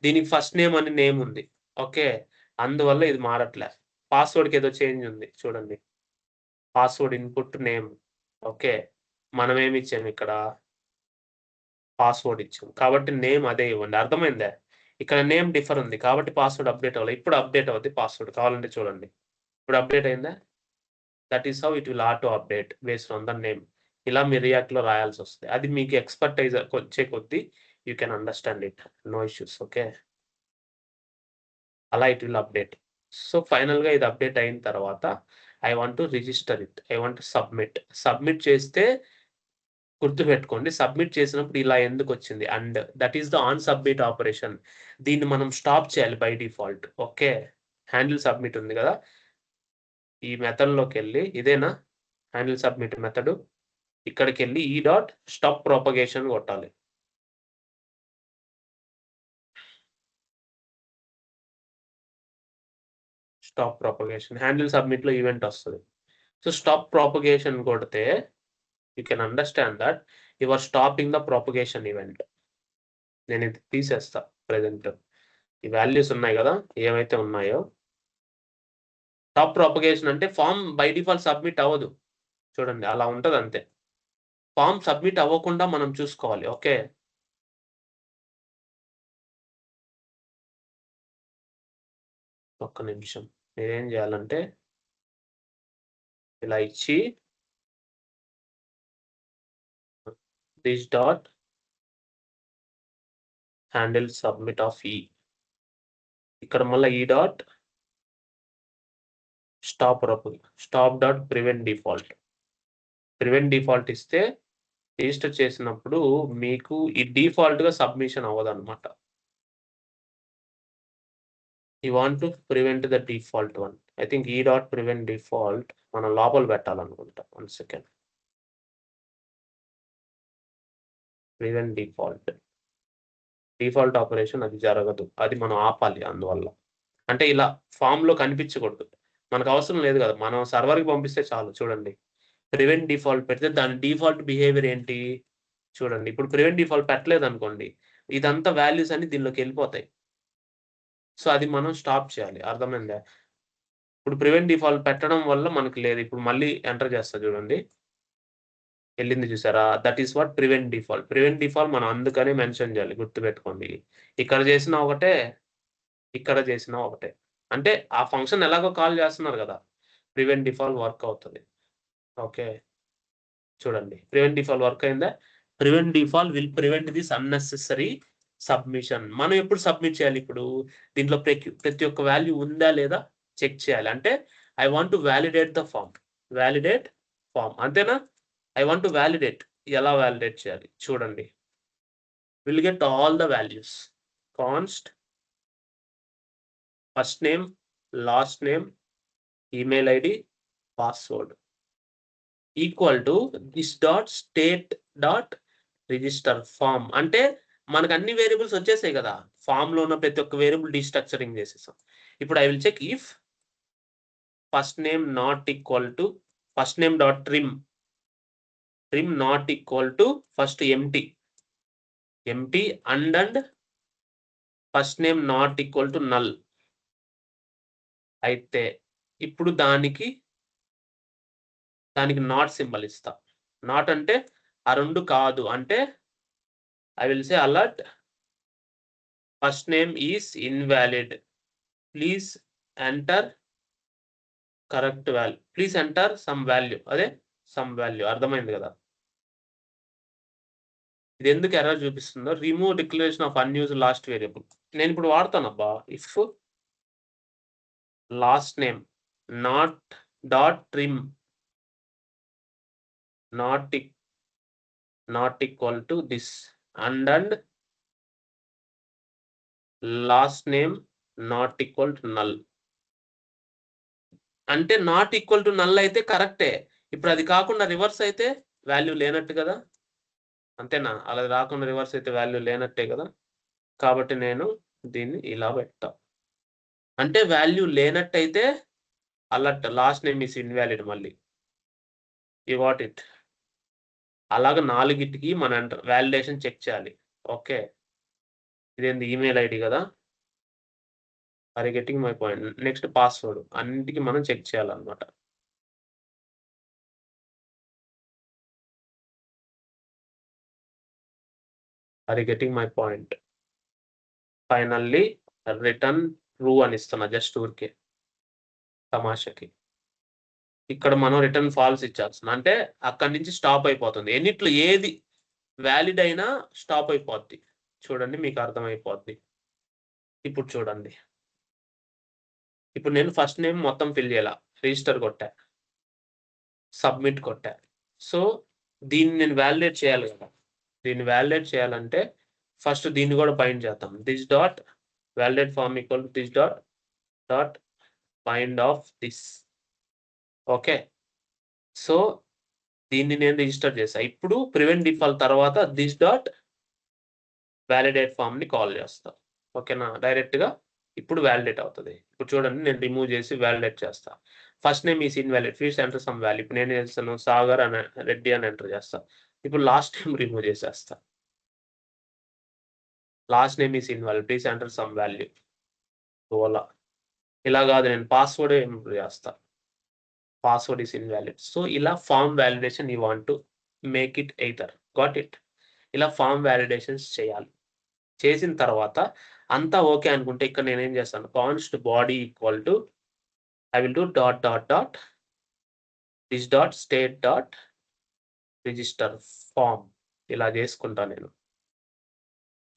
దీనికి ఫస్ట్ నేమ్ అని నేమ్ ఉంది. ఓకే. అందువల్ల ఇది మారట్లే. పాస్వర్డ్‌కి ఏదో చేంజ్ ఉంది చూడండి. Password input name. ఓకే. మనమేమిచ్చాము ఇక్కడ? పాస్వర్డ్ ఇచ్చాం. కాబట్టి నేమ్ అదే ఇవ్వండి. అర్థమైందా? ఇక్కడ నేమ్ డిఫర్ ఉంది. కాబట్టి పాస్వర్డ్ అప్డేట్ అవ్వలే. ఇప్పుడు అప్డేట్ అవుద్ది పాస్వర్డ్. కావాలంటే చూడండి. ఇప్పుడు అప్డేట్ అయిందా? That is how it will auto update based on the name. ఇలా మీరు రియాక్ట్‌లో రాయాల్సొస్తది. అది మీకు ఎక్స్‌పర్‌టైజ్ వచ్చే కొద్దీ you can understand it. No issues. Okay. అలా ఇట్ విల్ అప్డేట్. సో, ఫైనల్‌గా ఇది అప్డేట్ అయిన తర్వాత I want to register it. I want to submit. Submit చేస్తే గుర్తుపెట్టుకోండి. సబ్మిట్ చేసినప్పుడు ఇలా ఎందుకొచ్చింది? And that is the on submit operation. దీన్ని మనం స్టాప్ చేయాలి by default. Okay. Handle submit ఉంది గదా! ఈ మెథడ్‌లోకెళ్ళి ఇదేనా హ్యాండిల్ సబ్మిట్ మెథడు? ఇక్కడికెళ్ళి ఈ డాట్ స్టాప్ ప్రొపగేషన్ కొట్టాలి. Stop propagation. హ్యాండిల్ సబ్మిట్‌లో ఈవెంట్ ఒస్తది. సో, స్టాప్ ప్రొపగేషన్ కొడితే you can understand that you are stopping the propagation event. నేనిది తీసేస్తా ప్రెజెంట్. ఈ వాల్యూస్ ఉన్నాయి గదా! ఏవైతే ఉన్నాయో స్టాప్ ప్రొపగేషన్ అంటే ఫార్మ్ బై డిఫాల్ట్ సబ్మిట్ అవ్వదు. చూడండి అలా ఉంటదంతే. ఫార్మ్ సబ్మిట్ అవ్వకుండా మనం చూసుకోవాలి. ఓకే. ఒక్క నిమిషం. మీరేం జేయాలంటే ఇలా ఇచ్చి this dot handle submit of e. ఇక్కడ మళ్ళా e dot stop dot prevent default. Prevent default ఇస్తే రిజిస్టర్ చేసినప్పుడు మీకు ఈ డిఫాల్ట్‌గా సబ్మిషన్ అవ్వదన్నమాట. You want to prevent the default one. I think e dot prevent default మనం లోపల పెట్టాలనుకుంటా. 1 second. Prevent default. Default operation అది జరగదు. అది మనం ఆపాలి అందువల్ల. అంటే ఇలా ఫార్మ్‌లో కనిపించకూడదు. మనకు అవసరం లేదు కదా! మనం సర్వర్‌కి పంపిస్తే చాలు చూడండి. ప్రివెంట్ డిఫాల్ట్ పెడితే దాని డిఫాల్ట్ బిహేవియర్ ఏంటి? చూడండి. ఇప్పుడు ప్రివెంట్ డిఫాల్ట్ పెట్టలేదనుకోండి. ఇదంతా వాల్యూస్ అన్ని దీనిలోకెళ్ళిపోతాయి. సో, అది మనం స్టాప్ చేయాలి. అర్థమైందా? ఇప్పుడు ప్రివెంట్ డిఫాల్ట్ పెట్టడం వల్ల మనకు లేదు. ఇప్పుడు మళ్ళీ ఎంటర్ చేస్తా చూడండి. ఎళ్ళింది చూసారా? That is what prevent default. Prevent default మనం అందుకనే మెన్షన్ చేయాలి. గుర్తుపెట్టుకోండి. ఇక్కడ చేసినా ఒకటే, ఇక్కడ చేసినా ఒకటే. అంటే ఆ ఫంక్షన్ ఎలాగో కాల్ చేస్తున్నారు గదా! ప్రివెంట్ డిఫాల్ట్ వర్క్ అవుతది. ఓకే. చూడండి. ప్రివెంట్ డిఫాల్ట్ వర్క్ అయిందా? Prevent default will prevent this unnecessary submission. మనం ఎప్పుడు సబ్మిట్ చేయాలి ఇప్పుడు? దీంట్లో ప్రతి ఒక్క వాల్యూ ఉందా లేదా చెక్ చేయాలి. అంటే I want to validate the form. Validate form అంతేనా? I want to validate. ఎలా వాలిడేట్ చేయాలి? చూడండి. Will get all the values. Const first name, last name, email ID, password equal to this dot state dot register form. అంటే మనకు అన్ని variables వచ్చేసాయి కదా! ఫార్మ్‌లో ఉన్న ప్రతి ఒక్క వేరియబుల్ డీస్ట్రక్చరింగ్ చేసేసాం. ఇప్పుడు I will check if first name not equal to first name dot trim. Trim not equal to first empty. Empty and first name not equal to null. అయితే ఇప్పుడు దానికి నాట్ సింబల్ ఇస్తా. Not అంటే ఆ 2 కాదు. అంటే I will say alert first name is invalid. Please enter correct value. Please enter some value. అదే some value. అర్థమైంది గదా! ఇది ఎందుకు ఎర్రర్ చూపిస్తుందో remove declaration of unused last variable. నేనిప్పుడు వాడతానబ్బా. If last name not dot trim not equal to this and last name not equal to null. అంటే not equal to null అయితే కరెక్టే. ఇప్పుడు అది కాకుండా రివర్స్ అయితే వాల్యూ లేనట్టు గదా! అంతేనా? అలా రాకుండా రివర్స్ అయితే వాల్యూ లేనట్టే గదా! కాబట్టి నేను దీన్ని ఇలా పెడతా. అంటే వాల్యూ లేనట్టయితే alert last name is invalid మళ్ళీ. You got it. అలాగా 4గిటికి మనం వాలిడేషన్ చెక్ చేయాలి. ఓకే. ఇదేంది ఈమెయిల్ ఐడీ గదా! Are you getting my point? Next password. అన్నిటికి మనం చెక్ చేయాలన్నమాట. Are you getting my point? Finally return true అని ఇస్తున్నా జస్ట్ ఊరికే తమాషాకి. ఇక్కడ మనం రిటర్న్ ఫాల్స్ ఇచ్చాల్సిన. అంటే అక్కడి నుంచి స్టాప్ అయిపోతుంది. ఎన్నిట్లో ఏది వాలిడ్ అయినా స్టాప్ అయిపోద్ది. చూడండి మీకు అర్థమైపోద్ది. ఇప్పుడు చూడండి. ఇప్పుడు నేను ఫస్ట్ నేమ్ మొత్తం ఫిల్ చేయాల. రిజిస్టర్ కొట్టా. సబ్మిట్ కొట్టా. సో, దీన్ని నేను వాలిడేట్ చేయాలి గదా! దీన్ని వాలిడేట్ చేయాలంటే ఫస్ట్ దీన్ని గూడా బైండ్ చేద్దాం. This dot validate form equal to this dot bind of this. Okay. So, దీన్ని నేను రిజిస్టర్ చేశా. ఇప్పుడు ప్రివెంట్ డిఫాల్ట్ తర్వాత థిస్ డాట్ వాలిడేట్ ఫార్మ్‌ని కాల్ చేస్తా. ఓకేనా? డైరెక్ట్‌గా ఇప్పుడు వాలిడేట్ అవుతది. ఇప్పుడు చూడండి నేను రిమూవ్ చేసి వాలిడేట్ చేస్తా. First name is invalid. Please enter some value. ఇప్పుడు నేనేం చేస్తాను సాగర్ అని రెడ్డి అని ఎంటర్ చేస్తా. ఇప్పుడు లాస్ట్ నేమ్ రిమూవ్ చేసేస్తా. Last name is invalid. Please enter some value. ఓలా. ఇలా కాదు నేను పాస్వర్డ్ ఎంటర్ చేస్తా. Password is invalid. సో, ఇలా form validation you want to make it either. Got it? ఇలా ఫార్మ్ వాలిడేషన్స్ చేయాలి. చేసిన తర్వాత అంతా ఓకే అనుకుంటే ఇక్కడ నేనేం చేస్తాను const body equal to I will do this dot state dot register form ఇలా చేసుకుంటా నేను.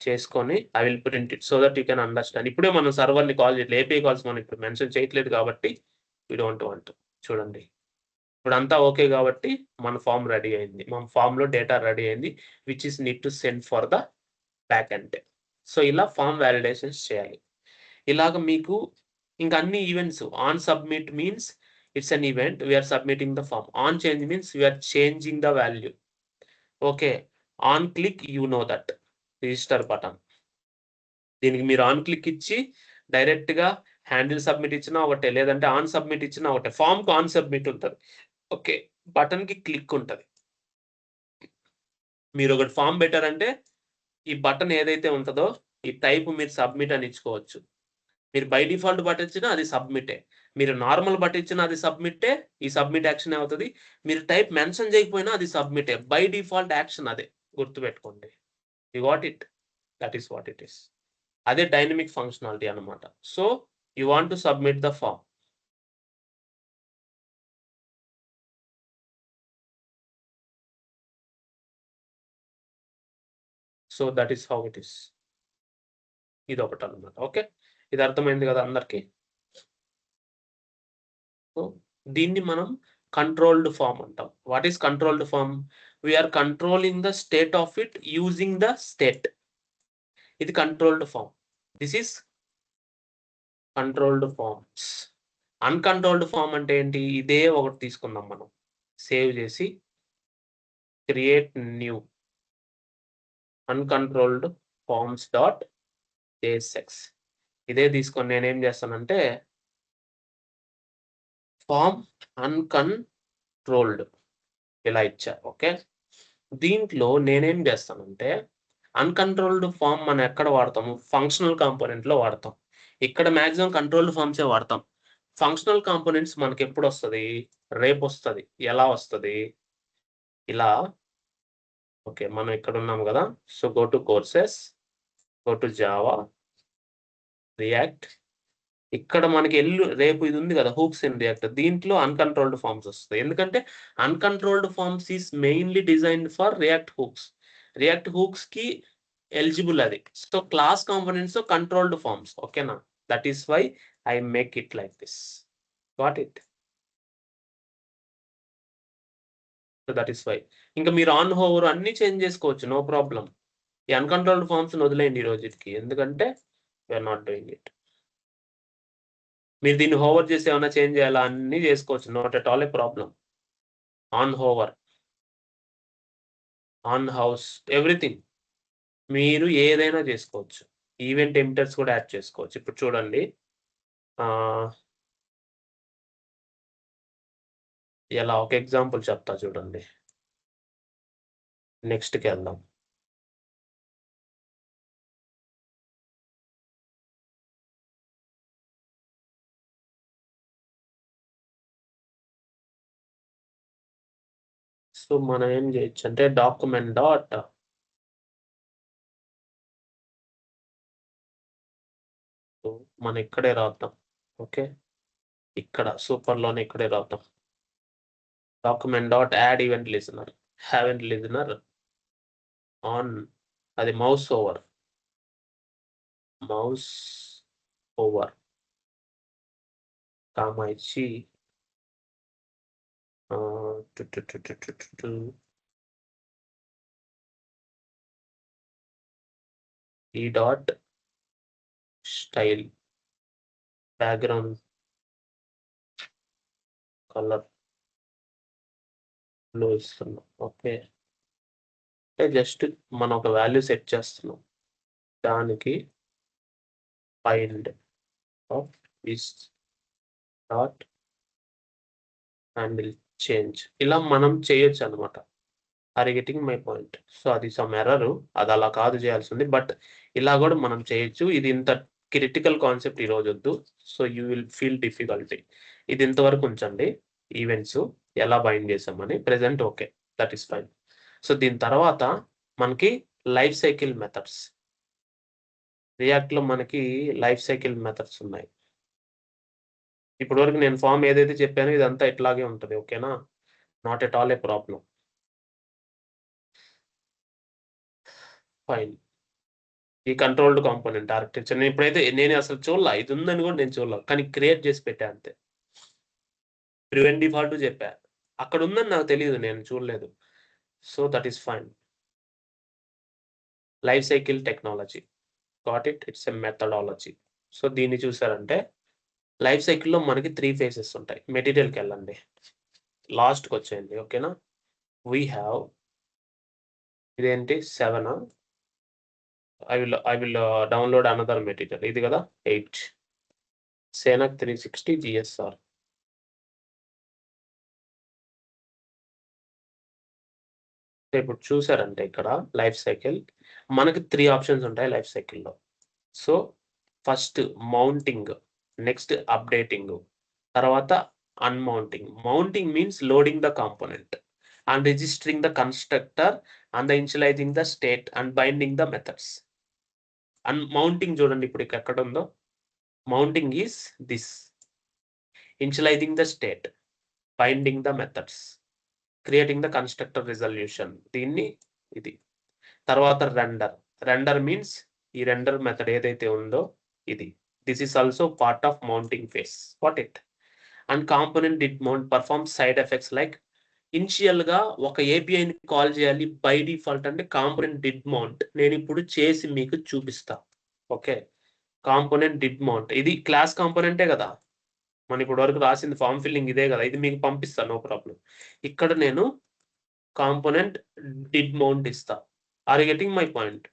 చేసుకొని I will print it so that you can understand. ఇప్పుడే మనం సర్వర్‌ని కాల్ చేయట్లేదు. ఏపీఐ కాల్స్ మనం ఇప్పుడు మెన్షన్ చేయట్లేదు కాబట్టి వి డోంట్ వాంట్. చూడండి. ఇప్పుడంతా ఓకే కాబట్టి మన ఫామ్ రెడీ అయింది. మన ఫామ్‌లో డేటా రెడీ అయింది. Which is need to send for the back end. So ఇలా ఫామ్ వాలిడేషన్స్ చేయాలి. ఇలాగ మీకు ఇంక అన్ని events on submit means it's an event. We are submitting the form. On change means we are changing the value. Okay. On click you know that register button. దీనికి మీరు on click ఇచ్చి డైరెక్ట్‌గా handle submit ఇచ్చినా ఒకటే, లేదంటే on submit ఇచ్చినా ఒకటే. ఫామ్‌కి on submit ఉంటది. ఓకే. బటన్‌కి క్లిక్ ఉంటది. మీరు ఒకటి ఫామ్ పెట్టారంటే ఈ బటన్ ఏదైతే ఉంటదో ఈ టైప్ మీరు సబ్మిట్ అని ఇచ్చుకోవచ్చు. మీరు బై డిఫాల్ట్ బట్టిచ్చినా అది సబ్మిటే. మీరు నార్మల్ బట్టిచ్చినా అది సబ్మిటే. ఈ సబ్మిట్ యాక్షన్ అవుతది. మీరు టైప్ మెన్షన్ చేయకపోయినా అది సబ్మిటే. బై డిఫాల్ట్ యాక్షన్ అదే. గుర్తుపెట్టుకోండి. You got it. That is what it is. అదే డైనమిక్ ఫంక్షనాలిటీ అన్నమాట. So, you want to submit the form. So, that is how it is. ఇదొకటన్నమాట. ఓకే. ఇది అర్థమైంది కదా అందరికి? సో, దీన్ని మనం కంట్రోల్డ్ ఫార్మ్ అంటాం. What is controlled form? We are controlling the state of it using the state. ఇది controlled form. This is controlled forms. Uncontrolled form అంటే ఏంటి? ఇదే ఒకటి తీసుకుందాం మనం. సేవ్ చేసి create new uncontrolled forms dot JSX. ఇదే తీసుకొని నేనేం చేస్తానంటే ఫార్మ్ అన్‌కంట్రోల్డ్ ఇలా ఇచ్చా. ఓకే. దీంట్లో నేనేం చేస్తానంటే అన్‌కంట్రోల్డ్ ఫార్మ్ మనం ఎక్కడ వాడతాము? ఫంక్షనల్ కాంపోనెంట్‌లో వాడతాం. ఇక్కడ మాక్సిమం కంట్రోల్డ్ ఫార్మ్సే వాడతాం. ఫంక్షనల్ కాంపోనెంట్స్ మనకెప్పుడొస్తది? రేపొస్తది. ఎలా వస్తది? ఇలా ఓకే. మనం ఇక్కడున్నాం గదా! So, go to courses, go to Java, React. ఇక్కడ మనకి రేపు ఇది ఉంది గదా! Hooks in React. దీంట్లో అన్‌కంట్రోల్డ్ ఫార్మ్స్ వస్తాయి. ఎందుకంటే uncontrolled forms is mainly designed for React hooks. React హూక్స్‌కి ఎలిజిబుల్ అది. So, class components controlled forms. ఓకేనా? That is why I make it like this. Got it? So, that is why. ఇంకా మీరు on, hover అన్నీ change చేసుకోవచ్చు. No problem. ఈ uncontrolled ఫార్మ్స్‌ని వదిలేయండి ఈ రోజుటికి. ఎందుకంటే we are not doing it. మీరు దీన్ని హోవర్ చేసి ఏమన్నా చేంజ్ చేయాలా? అన్నీ చేసుకోవచ్చు. Not at all a problem. On hover, on house everything. మీరు ఏదైనా చేసుకోవచ్చు. ఈవెంట్ ఎమిటర్స్ కూడా యాడ్ చేసుకోవచ్చు. ఇప్పుడు చూడండి. ఎలా ఒక ఎగ్జాంపుల్ చెప్తా చూడండి. నెక్స్ట్‌కెళ్దాం. సో, మనం ఏం చేయొచ్చంటే డాక్యుమెంట్ డాట్ మనం ఇక్కడే రాద్దాం. ఓకే. ఇక్కడ సూపర్‌లోనే ఇక్కడే రాద్దాం. Document dot add event listener. Event listener on అది mouse over. Mouse over comma ఇచ్చి to to to to to to to ఈ dot style background colour blue ఇస్తున్నాం. ఓకే. అంటే జస్ట్ మనం ఒక వాల్యూ సెట్ చేస్తున్నాం. దానికి find of is dot handle change. ఇలా మనం చేయొచ్చనమాట. Are you getting my point? So, అది సమ్ ఎర్రరు. అది అలా కాదు చేయాల్సింది. బట్ ఇలా గూడా మనం చేయొచ్చు. ఇది ఇంత క్రిటికల్ కాన్సెప్ట్ ఈరోజొద్దు. So, you will feel difficulty. ఇది ఇంతవరకు ఉంచండి. ఈవెంట్స్ ఎలా బైండ్ చేసామని. Present okay. That is fine. So, దీని తర్వాత మనకి లైఫ్ సైకిల్ మెథడ్స్. రియాక్ట్‌లో మనకి లైఫ్ సైకిల్ మెథడ్స్ ఉన్నాయి. ఇప్పటి వరకు నేను ఫార్మ్ ఏదైతే చెప్పానో ఇదంతా ఇట్లాగే ఉంటది. ఓకేనా? Not at all a problem. Fine. ఈ కంట్రోల్డ్ కాంపోనెంట్ ఆర్కిటెక్చర్ నేను అసలు చూడలా. ఇది ఉందని కూడా నేను చూడలా. కానీ క్రియేట్ చేసి పెట్టా అంతే. ప్రివెంట్ డిఫాల్ట్ చెప్పా. అక్కడ ఉందని నాకు తెలియదు, నేను చూడలేదు. So that is fine. Life cycle technology, got it, it's a methodology. So దీన్ని చూసారంటే లైఫ్ సైకిల్లో మనకి 3 ఫేజెస్ ఉంటాయి. మెటీరియల్కి వెళ్ళండి, లాస్ట్కి వచ్చేయండి. ఓకేనా, వీ హ్యావ్ ఇదేంటి 7. I will download another material. ఇది కదా 8 సేనక్ 360 జిఎస్ఆర్. ఇప్పుడు చూసారంటే ఇక్కడ లైఫ్ సైకిల్ మనకి 3 ఆప్షన్స్ ఉంటాయి లైఫ్ సైకిల్లో. So first mounting, next updating, తర్వాత unmounting. Mounting means loading the component and registering the constructor and the initializing the state and binding the methods. And mounting చూడండి ఇప్పుడు ఎక్కడ ఉందో, mounting is this, initializing the state, binding the methods, creating the constructor resolution, దీన్ని ఇది. తర్వాత render means ఈ render method ఏదైతే ఉందో ఇది. This is also part of mounting face, what it. And component did mount perform side effects like initial గా ఒక ఏపీఐని call చేయాలి బై డిఫాల్ట్ అంటే కాంపోనెంట్ డిడ్ మౌంట్. నేను ఇప్పుడు చేసి మీకు చూపిస్తా. ఓకే, కాంపోనెంట్ డిడ్ మౌంట్ ఇది క్లాస్ కాంపోనెంటే కదా, మనం ఇప్పుడు వరకు రాసింది ఫామ్ ఫిల్లింగ్ ఇదే కదా, ఇది మీకు పంపిస్తాను, నో ప్రాబ్లం. ఇక్కడ నేను కాంపోనెంట్ డిడ్ మౌంట్ ఇస్తా. Are getting my point?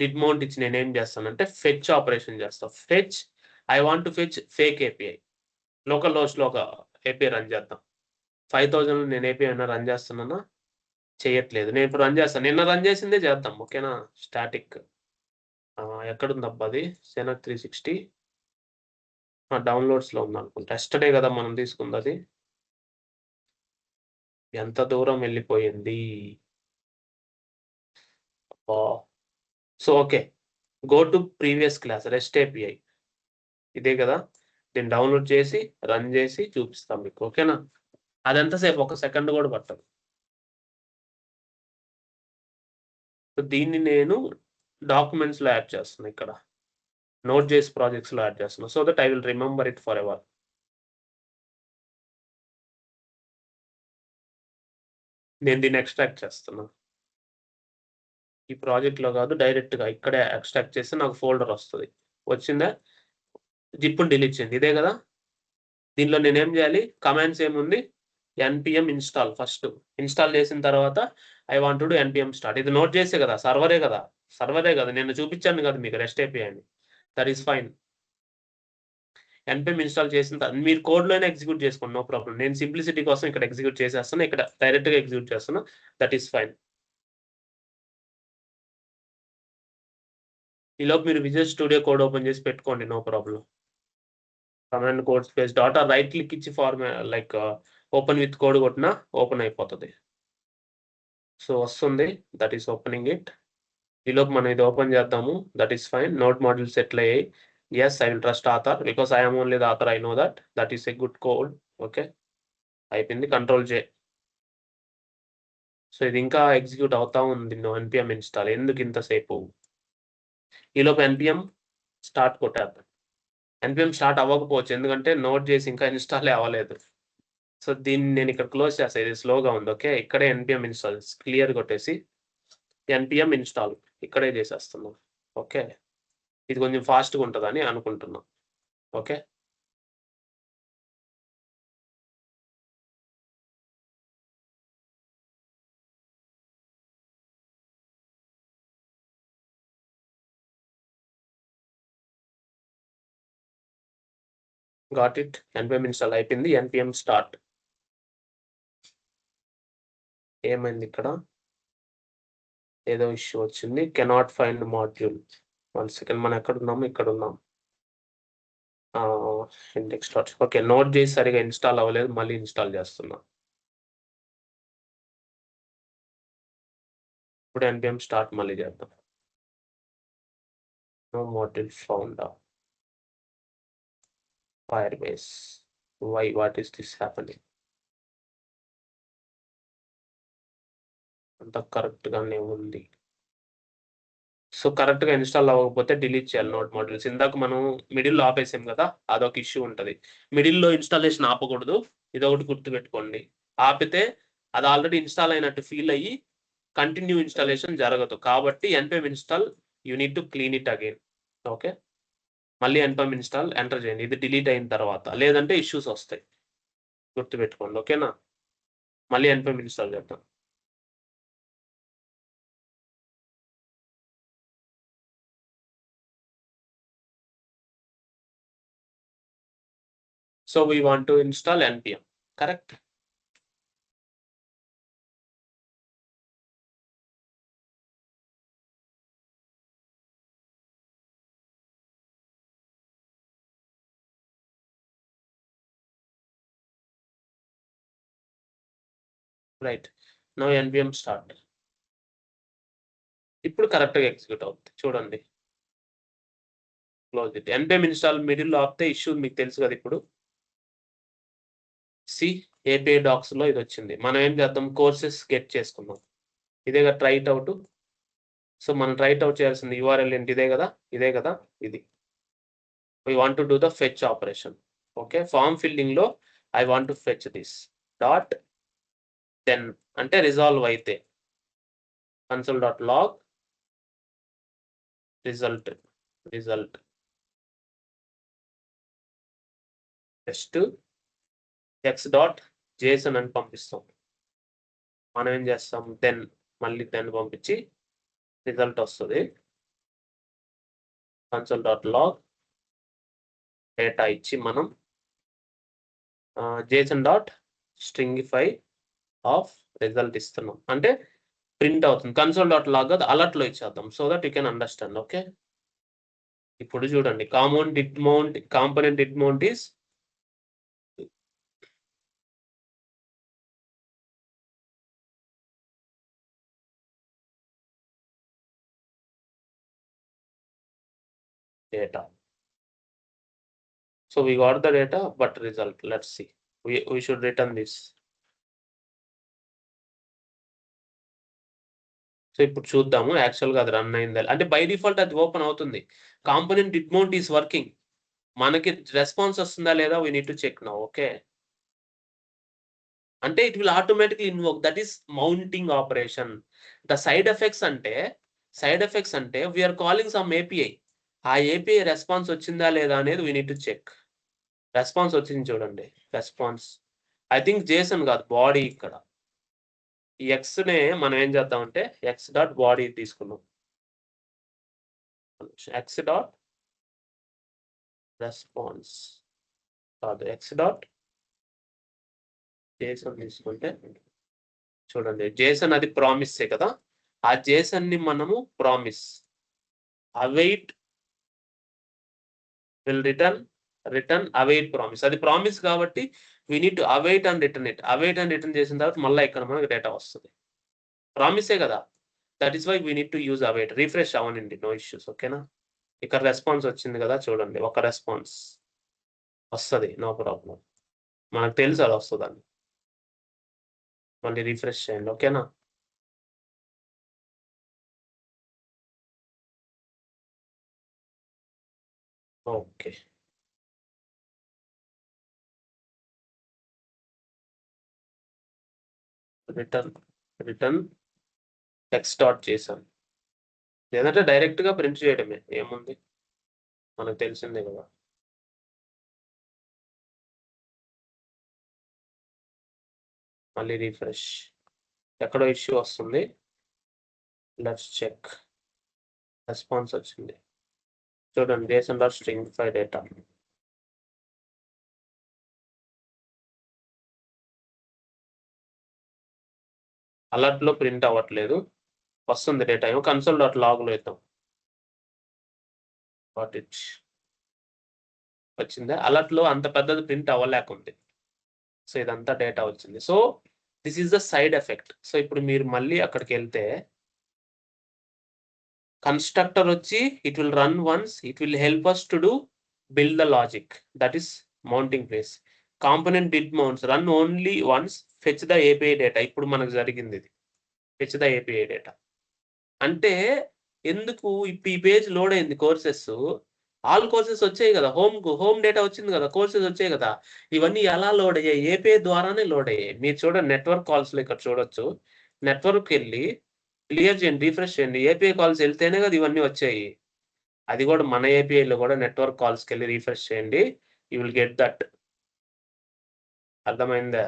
Did mount ఇచ్చి నేను ఏం చేస్తానంటే ఫెచ్ ఆపరేషన్ చేస్తా. Fetch, I want to fetch fake API. Localhost లో ఒక ఏపీఐ రన్ చేద్దాం. 5000 నేను ఏపీఐ రన్ చేస్తున్నానా? చేయట్లేదు. నేను ఇప్పుడు రన్ చేస్తాను, నిన్న రన్ చేసిందే చేద్దాం. ఓకేనా, స్టాటిక్ ఎక్కడుందబ్బా అది, సెనక్ 360 డౌన్లోడ్స్ లో ఉంది అనుకుంటా. ఎస్టర్డే కదా మనం తీసుకుంది అది, ఎంత దూరం వెళ్ళిపోయింది. So okay, go to previous class rest API, ఇదే కదా. దీన్ని డౌన్లోడ్ చేసి రన్ చేసి చూపిస్తాం మీకు. ఓకేనా, అదెంతసేపు, 1 సెకండ్ కూడా పట్టదు. దీన్ని నేను డాక్యుమెంట్స్ లో యాడ్ చేస్తున్నా, ఇక్కడ నోట్ చేసి ప్రాజెక్ట్స్ లో యాడ్ చేస్తున్నా, so that I will remember it for ever. నేను దీన్ని ఎక్స్ట్రాక్ట్ చేస్తున్నా, ఈ ప్రాజెక్ట్ లో కాదు, డైరెక్ట్ గా ఇక్కడే ఎక్స్ట్రాక్ట్ చేస్తే నాకు ఫోల్డర్ వస్తుంది. వచ్చిందా, జిప్ డిలీట్ చేయండి, ఇదే కదా. దీనిలో నేనేం చేయాలి, కమాండ్స్ ఏముంది, npm ఇన్స్టాల్. ఫస్ట్ ఇన్స్టాల్ చేసిన తర్వాత I want to npm start. ఇది నోట్ చేసే కదా, సర్వరే కదా, నేను చూపించాను కదా మీకు రెస్ట్ ఏపీఐ అని. That is fine. npm install చేసిన తర్వాత మీరు కోడ్ లోనే ఎగ్జిక్యూట్ చేసుకోండి, నో ప్రాబ్లం. నేను సింప్లిసిటీ కోసం ఇక్కడ ఎగ్జిక్యూట్ చేసేస్తాను, ఇక్కడ డైరెక్ట్ గా ఎగ్జిక్యూట్ చేస్తున్నా. That is fine. ఈలోపు మీరు విజువల్ స్టూడియో కోడ్ ఓపెన్ చేసి పెట్టుకోండి, no problem. Command code space dot right click ఇచ్చి లైక్ ఓపెన్ విత్ కోడ్ కొట్టినా ఓపెన్ అయిపోతుంది. సో వస్తుంది, దట్ ఈస్ ఓపెనింగ్ ఇట్. ఈలోపు మనం ఇది ఓపెన్ చేద్దాము, that is fine. Node module settle అయ్యాయి. Yes, I will trust author because I am only the author, I know that is a good code. Okay, అయిపోయింది. Control J. So ఇది ఇంకా execute అవుతా ఉంది. npm ఇన్స్టాల్ ఎందుకు ఇంతసేపు. ఈలోపు npm start కొట్టేద్దాం. npm start అవ్వకపోవచ్చు, ఎందుకంటే నోట్ చేసి ఇంకా ఇన్స్టాల్ అవ్వలేదు. సో దీన్ని నేను ఇక్కడ క్లోజ్ చేస్తా, ఇది స్లోగా ఉంది. ఓకే, ఇక్కడే npm ఇన్స్టాల్ క్లియర్ కొట్టేసి npm ఇన్స్టాల్ ఇక్కడే చేసేస్తున్నాం. ఓకే, ఇది కొంచెం ఫాస్ట్గా ఉంటుందని అనుకుంటున్నాం. Okay, got it. npm install అయిపోయింది. npm start. ఏమైంది ఇక్కడ, ఏదో ఇష్యూ వచ్చింది. Cannot find module. 1 సెకండ్, మనం ఎక్కడ ఉన్నాము, ఇక్కడ ఉన్నాం. Index dot. ఓకే, నోట్ చేసి సరిగా ఇన్స్టాల్ అవ్వలేదు, మళ్ళీ ఇన్స్టాల్ చేస్తున్నా. ఇప్పుడు npm స్టార్ట్ మళ్ళీ చేద్దాం. No module found. Firebase. Why? What is this happening? అంత కరెక్ట్ గానే ఉంది. సో కరెక్ట్గా ఇన్స్టాల్ అవ్వకపోతే డిలీట్ చేయాలి నోడ్ మాడ్యూల్స్. ఇందాక మనం మిడిల్లో ఆపేసాం కదా, అదొక ఇష్యూ ఉంటుంది. మిడిల్లో ఇన్స్టాలేషన్ ఆపకూడదు, ఇదొకటి గుర్తుపెట్టుకోండి. ఆపితే అది ఆల్రెడీ ఇన్స్టాల్ అయినట్టు ఫీల్ అయ్యి కంటిన్యూ ఇన్స్టాలేషన్ జరగదు. కాబట్టి npm install you need to clean it again. Okay, మళ్ళీ npm ఇన్స్టాల్ ఎంటర్ చేయండి ఇది డిలీట్ అయిన తర్వాత, లేదంటే ఇష్యూస్ వస్తాయి, గుర్తుపెట్టుకోండి. ఓకేనా, మళ్ళీ npm ఇన్స్టాల్ చేద్దాం. So we want to install npm, correct? Right, now npm start. ఇప్పుడు కరెక్ట్గా ఎగ్జిక్యూట్ అవుతుంది చూడండి. Close it. npm ఇన్స్టాల్ మిడిల్లో ఆపితే ఇష్యూ మీకు తెలుసు కదా. ఇప్పుడు సి ఏపీఐ డాక్స్ లో ఇది వచ్చింది. మనం ఏం చేద్దాం, కోర్సెస్ గెట్ చేసుకుందాం. ఇదేగా ట్రైట్ అవుట్. సో మనం ట్రైట్ అవుట్ చేయాల్సింది యూఆర్ఎల్ ఏంటి, ఇదే కదా, ఇదే కదా ఇది. We want to do the fetch operation. Okay, form filling లో I want to fetch this dot then అంటే రిజాల్వ్ అయితే console.log result టెస్ట్ x.json అని పంపిస్తాం. మనం ఏం చేస్తాం, దెన్ మళ్ళీ దెన్ పంపించి రిజల్ట్ వస్తుంది. console.log డేటా ఇచ్చి మనం json.stringify ఆఫ్ రిజల్ట్ ఇస్తున్నాం, అంటే ప్రింట్ అవుతుంది. console.log అది అలర్ట్ లో ఇచ్చేద్దాం, so that you can understand. Okay, ఇప్పుడు చూడండి, component did mount is data. So we got the data, but result, let's see. We should return this. So ఇప్పుడు చూద్దాము యాక్చువల్గా అది రన్ అయిందా అంటే. బై డిఫాల్ట్ అది ఓపెన్ అవుతుంది. Component did mount is working. మనకి రెస్పాన్స్ వస్తుందా లేదా, we need to check now. Okay, అంటే it will automatically invoke, that is mounting operation. The side effects అంటే వీఆర్ కాలింగ్ సమ్ ఏపీఐ. ఆ ఏపీఐ రెస్పాన్స్ వచ్చిందా లేదా అనేది we need to check. Response వచ్చింది చూడండి, రెస్పాన్స్ ఐ థింక్ జేసన్ కాదు, body. ఇక్కడ ఈ ఎక్స్ నే మనం ఏం చేద్దామంటే x.body తీసుకున్నాం. x.response కాదు, x.json తీసుకుంటే చూడండి, జేసన్ అది ప్రామిసే కదా. ఆ జేసన్ ని మనము promise await will return await promise. అది ప్రామిస్ కాబట్టి we need to await and return it. await and return చేసిన తర్వాత మళ్ళీ ఇక్కడ మనకు డేటా వస్తుంది. ప్రామిసే కదా, that is why we need to use await. Refresh అవ్వనండి, నో ఇష్యూస్. ఓకేనా, ఇక్కడ రెస్పాన్స్ వచ్చింది కదా చూడండి, ఒక రెస్పాన్స్ వస్తుంది, నో ప్రాబ్లం. మనకు తెలుసు అది వస్తుందని. మళ్ళీ రిఫ్రెష్ చేయండి. ఓకేనా, ఓకే. రిటర్న్ x.json, లేదంటే డైరెక్ట్ గా ప్రింట్ చేయడమే, ఏముంది మనకు తెలిసిందే కదా. మళ్ళీ రిఫ్రెష్, ఎక్కడో ఇష్యూ వస్తుంది. Let's check. రెస్పాన్స్ వచ్చింది చూడండి, json.stringify డేటా. అలర్ట్ లో ప్రింట్ అవ్వట్లేదు, వస్తుంది డేటా ఏమో. console.log లో ఇద్దాం. వాట్ ఇట్ వచ్చిందా, అలర్ట్ లో అంత పెద్దది ప్రింట్ అవ్వలేకుంది. సో ఇదంతా డేటా వచ్చింది. So this is the side effect. So ఇప్పుడు మీరు మళ్ళీ అక్కడికి వెళ్తే కన్స్ట్రక్టర్ వచ్చి it will run once, it will help us to do build the logic, that is mounting face. Component did mounts run only once, fetch the API data. ఇప్పుడు మనకు జరిగింది ఇది, ఫెచ్ ద ఏపీఐ డేటా. అంటే ఎందుకు ఇప్పుడు ఈ page load అయింది courses, all courses వచ్చాయి కదా, హోమ్ డేటా వచ్చింది కదా, కోర్సెస్ వచ్చాయి కదా, ఇవన్నీ ఎలా లోడ్ అయ్యాయి? ఏపీఐ ద్వారానే లోడ్ అయ్యాయి. మీరు చూడండి నెట్వర్క్ కాల్స్లో ఇక్కడ చూడొచ్చు. నెట్వర్క్ వెళ్ళి క్లియర్ చేయండి, రిఫ్రెష్ చేయండి, ఏపీఐ కాల్స్ వెళ్తేనే కదా ఇవన్నీ వచ్చాయి. అది కూడా మన ఏపీఐలో కూడా నెట్వర్క్ కాల్స్కి వెళ్ళి రిఫ్రెష్ చేయండి, యూ విల్ గెట్ దట్. అర్థమైందా?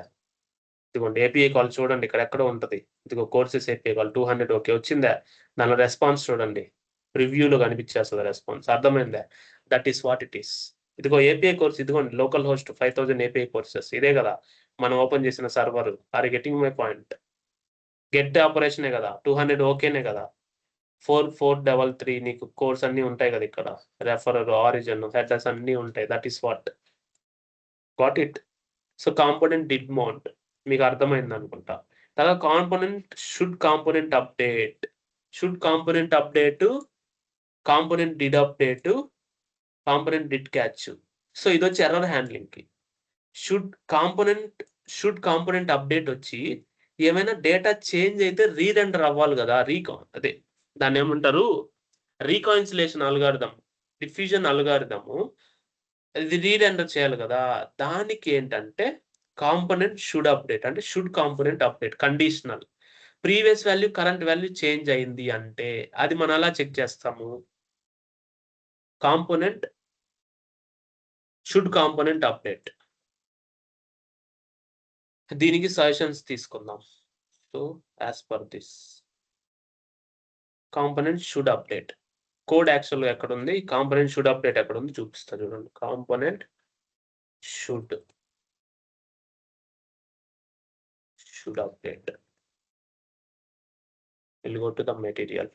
ఇదిగోండి ఏపీఐ కాల్ చూడండి, ఇక్కడ ఎక్కడో ఉంటుంది. ఇదిగో కోర్సెస్ ఏపీఐ కాల్ 200 ఓకే వచ్చిందా? దానిలో రెస్పాన్స్ చూడండి, రివ్యూలో కనిపించేస్తుంది రెస్పాన్స్. అర్థమైందా? That is what it is. ఇదిగో ఏపీఐ కోర్స్, ఇదిగోండి లోకల్ హోస్ట్ 5000 ఏపీఐ కోర్సెస్, ఇదే కదా మనం ఓపెన్ చేసిన server. Are getting my point? Get ఆపరేషనే కదా, 200 ఓకేనే కదా, 4433 నీకు కోర్స్ అన్ని ఉంటాయి కదా ఇక్కడ, రెఫరర్, ఆరిజిన్, హెడర్స్ అన్ని ఉంటాయి. That is what got it. So component did mount మీకు అర్థమైంది అనుకుంటా. తర్వాత component should component update, should component update, component did update, component did catch. So ఇది వచ్చి ఎర్రర్ హ్యాండ్లింగ్ కి. షుడ్ కాంపోనెంట్ అప్డేట్ వచ్చి ఏమైనా డేటా చేంజ్ అయితే రీరెండర్ అవ్వాలి కదా, అదే దాన్ని ఏమంటారు, రీకాన్సిలేషన్ అల్గారిథం, డిఫ్యూజన్ అల్గారిథము, ఇది రీరెండర్ చేయాలి కదా. దానికి ఏంటంటే కాంపోనెంట్ షుడ్ అప్డేట్, అంటే should component update conditional. Previous value current value change అయింది అంటే అది మనం ఎలా చెక్ చేస్తాము? Component should component update. దీనికి సజెషన్స్ తీసుకుందాం. So as per this component should update code యాక్చువల్గా ఎక్కడ ఉంది, కాంపోనెంట్ షుడ్ అప్డేట్ ఎక్కడ ఉంది చూపిస్తా చూడండి. Component should update, will go to the material.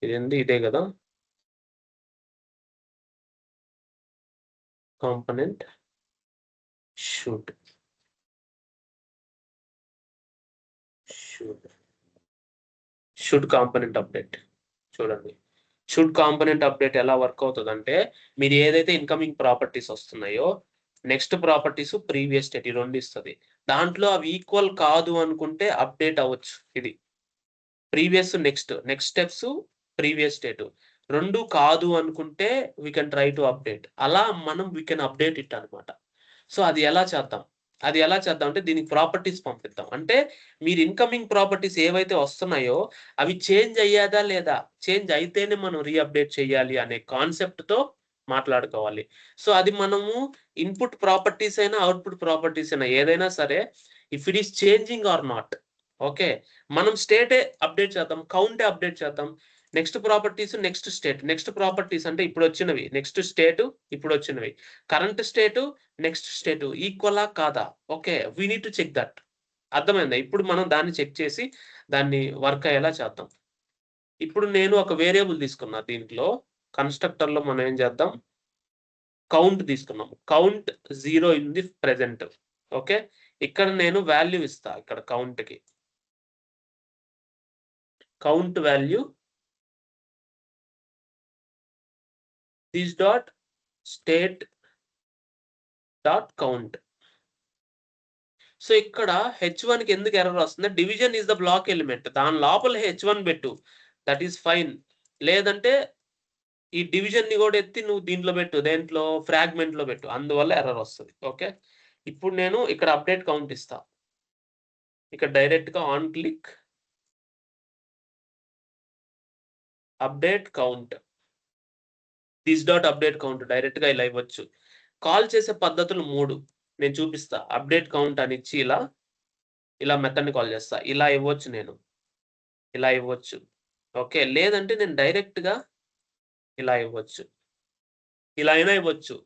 ఇది ఇదే కదా కాంపోనెంట్ షుడ్ కాంపోనెంట్ అప్డేట్. చూడండి షుడ్ కాంపోనెంట్ అప్డేట్ ఎలా వర్క్ అవుతుంది అంటే, మీరు ఏదైతే ఇన్కమింగ్ ప్రాపర్టీస్ వస్తున్నాయో నెక్స్ట్ ప్రాపర్టీస్ ప్రీవియస్ స్టేట్ ఈ రెండు ఇస్తుంది. దాంట్లో అవి ఈక్వల్ కాదు అనుకుంటే అప్డేట్ అవ్వచ్చు. ఇది previous next steps previous state రెండు కాదు అనుకుంటే we can try to update. అలా మనం వీ కెన్ అప్డేట్ ఇట్ అనమాట. సో అది ఎలా చేద్దాం అంటే దీనికి ప్రాపర్టీస్ పంపిద్దాం. అంటే మీరు ఇన్కమింగ్ ప్రాపర్టీస్ ఏవైతే వస్తున్నాయో అవి చేంజ్ అయ్యాదా లేదా, చేంజ్ అయితేనే మనం రీఅప్డేట్ చేయాలి అనే కాన్సెప్ట్ తో మాట్లాడుకోవాలి. సో అది మనము ఇన్పుట్ ప్రాపర్టీస్ అయినా అవుట్పుట్ ప్రాపర్టీస్ అయినా ఏదైనా సరే, if it is changing or not, okay మనం స్టేటే అప్డేట్ చేద్దాం, కౌంటే అప్డేట్ చేద్దాం. నెక్స్ట్ ప్రాపర్టీస్ నెక్స్ట్ ప్రాపర్టీస్ అంటే ఇప్పుడు వచ్చినవి, నెక్స్ట్ స్టేట్ ఇప్పుడు వచ్చినవి, కరెంట్ స్టేట్ నెక్స్ట్ స్టేట్ ఈక్వలా కాదా, okay we need to check that. అర్థమైందా? ఇప్పుడు మనం దాన్ని చెక్ చేసి దాన్ని వర్క్ అయ్యేలా చేద్దాం. ఇప్పుడు నేను ఒక వేరియబుల్ తీసుకున్నా, దీంట్లో కన్స్ట్రక్టర్ లో మనం ఏం చేద్దాం, కౌంట్ తీసుకున్నాం. కౌంట్ 0 ఉంది ప్రెసెంట్, ఓకే ఇక్కడ నేను వాల్యూ ఇస్తా, ఇక్కడ కౌంట్ కి count value this dot state dot count. So ఇక్కడ h1 కి ఎందుకు ఎర్రర్ వస్తుంది? Division is the block element, దాని లోపల h1 పెట్టు, దట్ ఈస్ ఫైన్. లేదంటే ఈ డివిజన్ ని కూడా ఎత్తి నువ్వు దీంట్లో పెట్టు, దేంట్లో ఫ్రాగ్మెంట్ లో పెట్టు, అందువల్ల ఎర్రర్ వస్తుంది. ఓకే ఇప్పుడు నేను ఇక్కడ అప్డేట్ కౌంట్ ఇస్తా, ఇక్కడ డైరెక్ట్ గా on click update count this dot update count, direct గా ఇలా ఇవ్వచ్చు. కాల్ చేసే పద్ధతులు 3 నేను చూపిస్తా. అప్డేట్ కౌంట్ అని ఇచ్చి ఇలా మెథడ్ ని కాల్ చేస్తా, ఇలా ఇవ్వచ్చు, నేను ఇలా ఇవ్వచ్చు, ఓకే లేదంటే నేను డైరెక్ట్ గా ఇలా ఇవ్వచ్చు, ఇలా అయినా ఇవ్వచ్చు,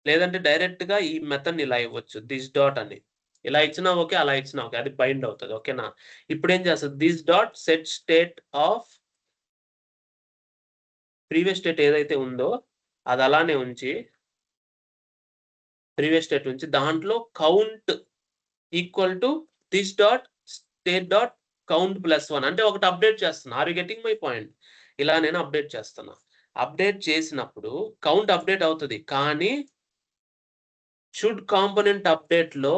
లేదంటే డైరెక్ట్ గా ఈ మెథడ్ ఇలా ఇవ్వచ్చు, దిస్ డాట్ అని ఇలా ఇచ్చినా ఓకే, అలా ఇచ్చినా ఓకే, అది బైండ్ అవుతుంది. ఓకేనా? ఇప్పుడు ఏం చేస్తుంది, this dot set state of previous state ఏదైతే ఉందో అది అలానే ఉంచి, ప్రీవియస్ స్టేట్ నుంచి దాంట్లో count equal to this dot state dot count +1 అంటే ఒకటి అప్డేట్ చేస్తున్నా. Are you getting my point? ఇలా నేను అప్డేట్ చేస్తున్నా. అప్డేట్ చేసినప్పుడు కౌంట్ అప్డేట్ అవుతుంది, కానీ షుడ్ కాంపోనెంట్ అప్డేట్ లో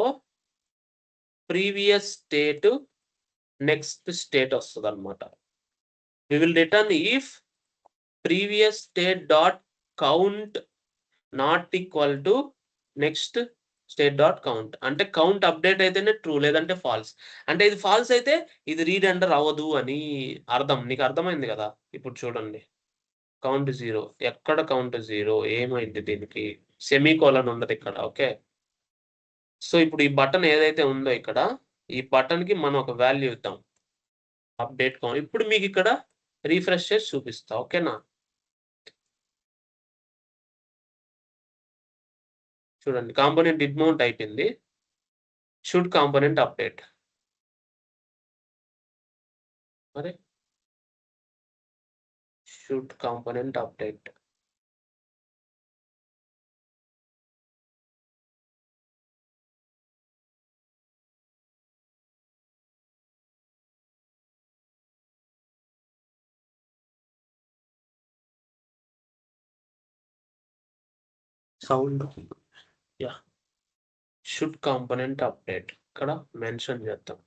ప్రీవియస్ స్టేట్ నెక్స్ట్ స్టేట్ వస్తుంది అనమాట. We will return if previous state dot count not equal to next state dot count. అంటే కౌంట్ అప్డేట్ అయితేనే ట్రూ, లేదంటే ఫాల్స్. అంటే ఇది ఫాల్స్ అయితే ఇది రీరెండర్ అవ్వదు అని అర్థం. నీకు అర్థమైంది కదా? ఇప్పుడు చూడండి, కౌంట్ 0. ఎక్కడ కౌంట్ 0? ఏమైంది దీనికి? సెమీకోలన్ ఉండదు ఇక్కడ. ఓకే. సో ఇప్పుడు ఈ బటన్ ఏదైతే ఉందో ఇక్కడ, ఈ బటన్ కి మనం ఒక వాల్యూ ఇద్దాం, అప్డేట్ కౌంట్. ఇప్పుడు మీకు ఇక్కడ రీఫ్రెష్ చేసి చూపిస్తా. ఓకేనా? చూడండి, కాంపోనెంట్ డిడ్ మౌంట్ అయిపోయింది. Should component update. మరి should component update. Sound yeah, should component update ఇక్కడ మెన్షన్ చేద్దాం.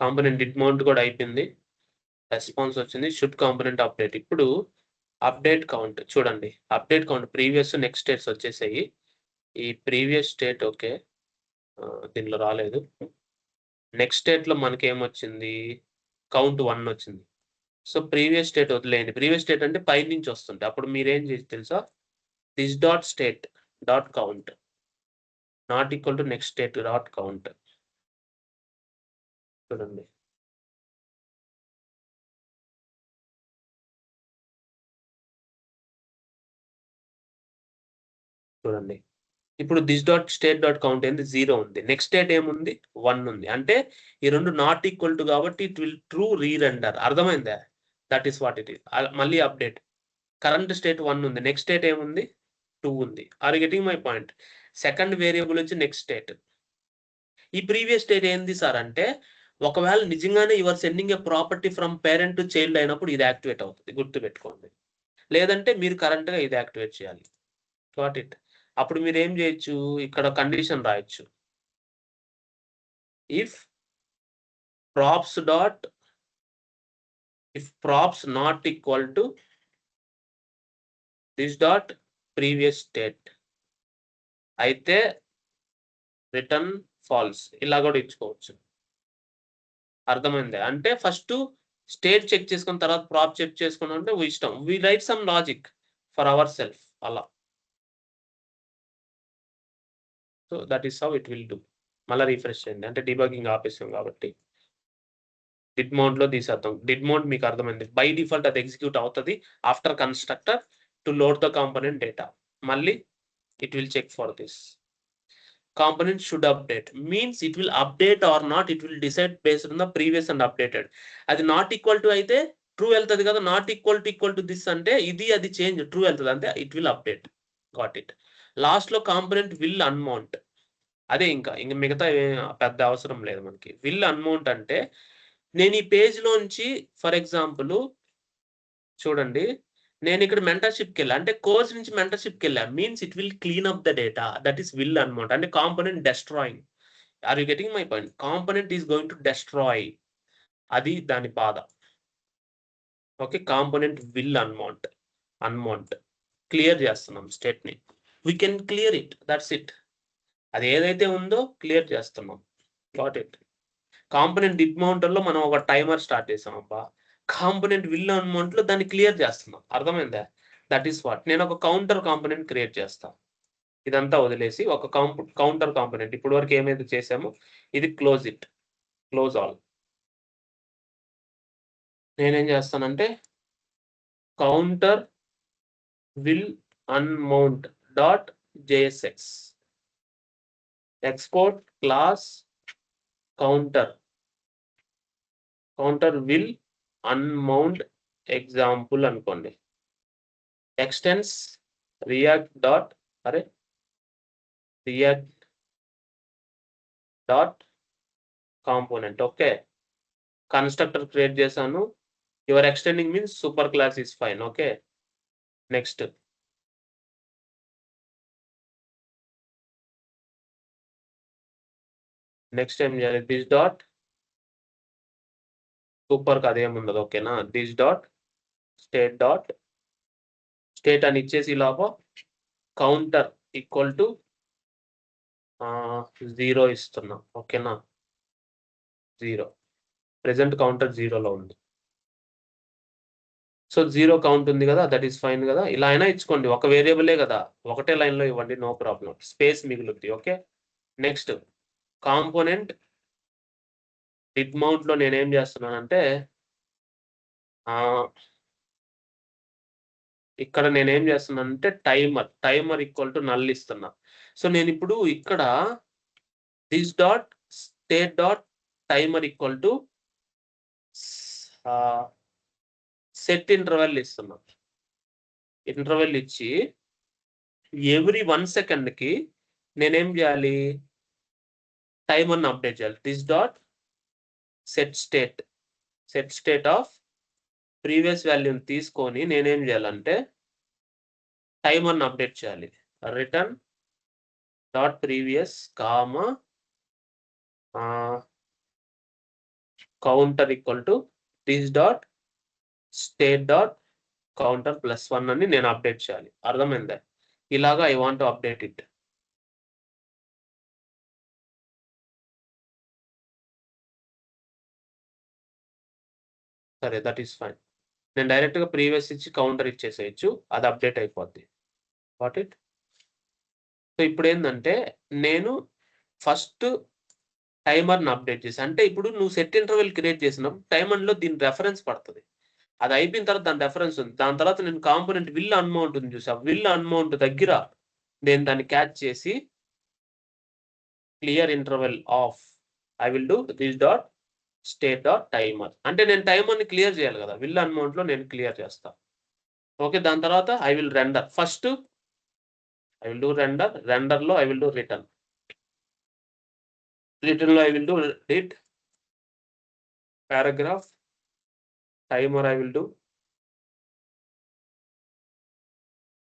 కాంపోనెంట్ డిడ్ మౌంట్ కూడా అయిపోయింది, రెస్పాన్స్ వచ్చింది. Should component update. ఇప్పుడు అప్డేట్ కౌంట్ చూడండి, update count previous next states వచ్చేసాయి. ఈ ప్రీవియస్ స్టేట్ ఓకే, దీనిలో రాలేదు. నెక్స్ట్ స్టేట్ లో మనకి ఏమొచ్చింది? కౌంట్ 1 వచ్చింది. సో ప్రీవియస్ స్టేట్ వదిలేయండి. ప్రీవియస్ స్టేట్ అంటే పై నుంచి వస్తుంటే అప్పుడు మీరేం చేసి తెలుసా? This dot state dot count not equal to next state dot count. చూడండి, చూడండి. ఇప్పుడు this dot state dot count ఏంది? 0 ఉంది. నెక్స్ట్ స్టేట్ ఏముంది? 1 ఉంది. అంటే ఈ రెండు నాట్ ఈక్వల్ టు కాబట్టి ఇట్ విల్ ట్రూ రీరెండర్. అర్థమైందా? That is what it is. మళ్ళీ అప్డేట్. కరెంట్ స్టేట్ 1 ఉంది. నెక్స్ట్ స్టేట్ ఏముంది? 2 ఉంది. Are getting my point? Second variable వచ్చి నెక్స్ట్ స్టేట్. ఈ ప్రీవియస్ స్టేట్ ఏంది సార్ అంటే, ఒకవేళ నిజంగానే your sending a property from parent to child అయినప్పుడు ఇది యాక్టివేట్ అవుతుంది. గుర్తుపెట్టుకోండి. లేదంటే మీరు కరెంట్‌గా ఇది యాక్టివేట్ చేయాలి. Got it. అప్పుడు మీరేం చేయొచ్చు? ఇక్కడ కండిషన్ రాయొచ్చు. If props dot if props not equal to this dot previous state అయితే రిటర్న్ ఫాల్స్. ఇలా కూడా ఇచ్చుకోవచ్చు. అర్థమైందా? అంటే ఫస్ట్ స్టేట్ చెక్ చేసుకున్న తర్వాత ప్రాప్ చెక్ చేసుకుని అంటే ఇష్టం. We write some logic for our self అలా. So that is how it will do. మళ్ళీ రిఫ్రెష్ చేయండి, అంటే డీబగ్గింగ్ ఆపేసాం కాబట్టి. డిడ్ మౌంట్ లో తీసేద్దాం. డిడ్ మౌంట్ మీకు అర్థమైంది. బై డిఫాల్ట్ అది ఎగ్జిక్యూట్ అవుతుంది after constructor to load the component data. మళ్ళీ it will check for this. Component should update means it will update or not, it will decide based on the previous and updated. అది not equal to అయితే true వెళ్తుంది కదా, not equal to this అంటే ఇది అది change true వెళ్తుంది అంటే it will update. Got it. Last లో కాంపోనెంట్ విల్ అన్మౌంట్. అదే ఇంకా మిగతా పెద్ద అవసరం లేదు మనకి. విల్ అన్మౌంట్ అంటే నేను ఈ పేజ్ లోంచి ఫర్ ఎగ్జాంపుల్ చూడండి, నేను ఇక్కడ మెంటర్‌షిప్‌కి వెళ్ళా. అంటే కోర్స్ నుంచి మెంటర్‌షిప్‌కి వెళ్ళా. Means it will clean up the data. That is will అన్నమాట. అంటే component destroying. Are you getting my point? Component is going to destroy. అది దాని బాధ. Okay. Component will unmount clear చేస్తున్నాం స్టేట్‌ని. We can clear it. That's it. అది ఏదైతే ఉందో క్లియర్ చేస్తున్నాం. Got it. కాంపోనెంట్ డిడ్ మౌంటర్‌లో మనం ఒక టైమర్ స్టార్ట్ చేసాం అబ్బా. కాంపోనెంట్ విల్ అన్మౌంట్‌లో దాన్ని క్లియర్ చేస్తున్నాం. అర్థమైందా? That is what. నేను ఒక కౌంటర్ కాంపోనెంట్ క్రియేట్ చేస్తా. ఇదంతా వదిలేసి ఒక కౌంటర్ కాంపోనెంట్ ఇప్పటి వరకు ఏమైతే చేసామో ఇది క్లోజ్ ఇట్. Close all. నేనేం చేస్తానంటే counter will unmount dot JSX export class counter will unmount example అనుకోండి. Extends React dot React dot component. Okay. Constructor create చేశాను. Your extending means super class is fine. Okay. Next ఏం చేయాలి? This dot super కి అదేముండదు. ఓకేనా? This dot state అని ఇచ్చేసి లోప counter equal to 0 ఇస్తున్నాం. ఓకేనా? 0 ప్రెసెంట్ కౌంటర్ 0లో ఉంది. సో 0 కౌంట్ ఉంది కదా, దట్ ఈస్ ఫైన్ కదా. ఇలా అయినా ఇచ్చుకోండి, ఒక వేరియబులే కదా, ఒకటే లైన్ లో ఇవ్వండి, నో ప్రాబ్లం, స్పేస్ మిగులుద్ది. Okay, next component did mount లో నేనేం చేస్తున్నానంటే ఇక్కడ నేనేం చేస్తున్నానంటే టైమర్ ఈక్వల్ టు నల్ ఇస్తున్నా. సో నేను ఇప్పుడు ఇక్కడ this dot state dot timer equal to set interval ఇస్తున్నా. ఇంటర్వెల్ ఇచ్చి ఎవ్రీ 1 సెకండ్ కి నేనేం చేయాలి, టైమర్ని అప్డేట్ చేయాలి. This dot set state of previous వాల్యూని తీసుకొని నేనేం చేయాలంటే టైమర్ని అప్డేట్ చేయాలి. Return dot previous comma counter equal to this dot state dot counter +1 అని నేను అప్డేట్ చేయాలి. అర్థమైందా? ఇలాగా I want to update it. సరే, దట్ ఈస్ ఫైన్. నేను డైరెక్ట్ గా ప్రీవియస్ ఇచ్చి కౌంటర్ ఇచ్చేసేయచ్చు, అది అప్డేట్ అయిపోద్ది. What it. సో ఇప్పుడు ఏంటంటే నేను ఫస్ట్ టైమర్ని అప్డేట్ చేసి, అంటే ఇప్పుడు నువ్వు సెట్ ఇంటర్వెల్ క్రియేట్ చేసినప్పుడు టైమర్లో దీని రెఫరెన్స్ పడుతుంది. అది అయిపోయిన తర్వాత దాని రెఫరెన్స్ ఉంది. దాని తర్వాత నేను కాంపోనెంట్ విల్ అన్మౌంట్ ఉంది చూసా, విల్ అన్మౌంట్ దగ్గర నేను దాన్ని క్యాచ్ చేసి clear interval of I will do this dot state dot timer. అంటే నేను టైమర్ని క్లియర్ చేయాలి కదా, విల్ అన్మౌంట్ లో నేను క్లియర్ చేస్తా. ఓకే, దాని తర్వాత I will render. First I will do render లో ఐ విల్ డూ రిటర్న్ లో I will do read paragraph timer I will do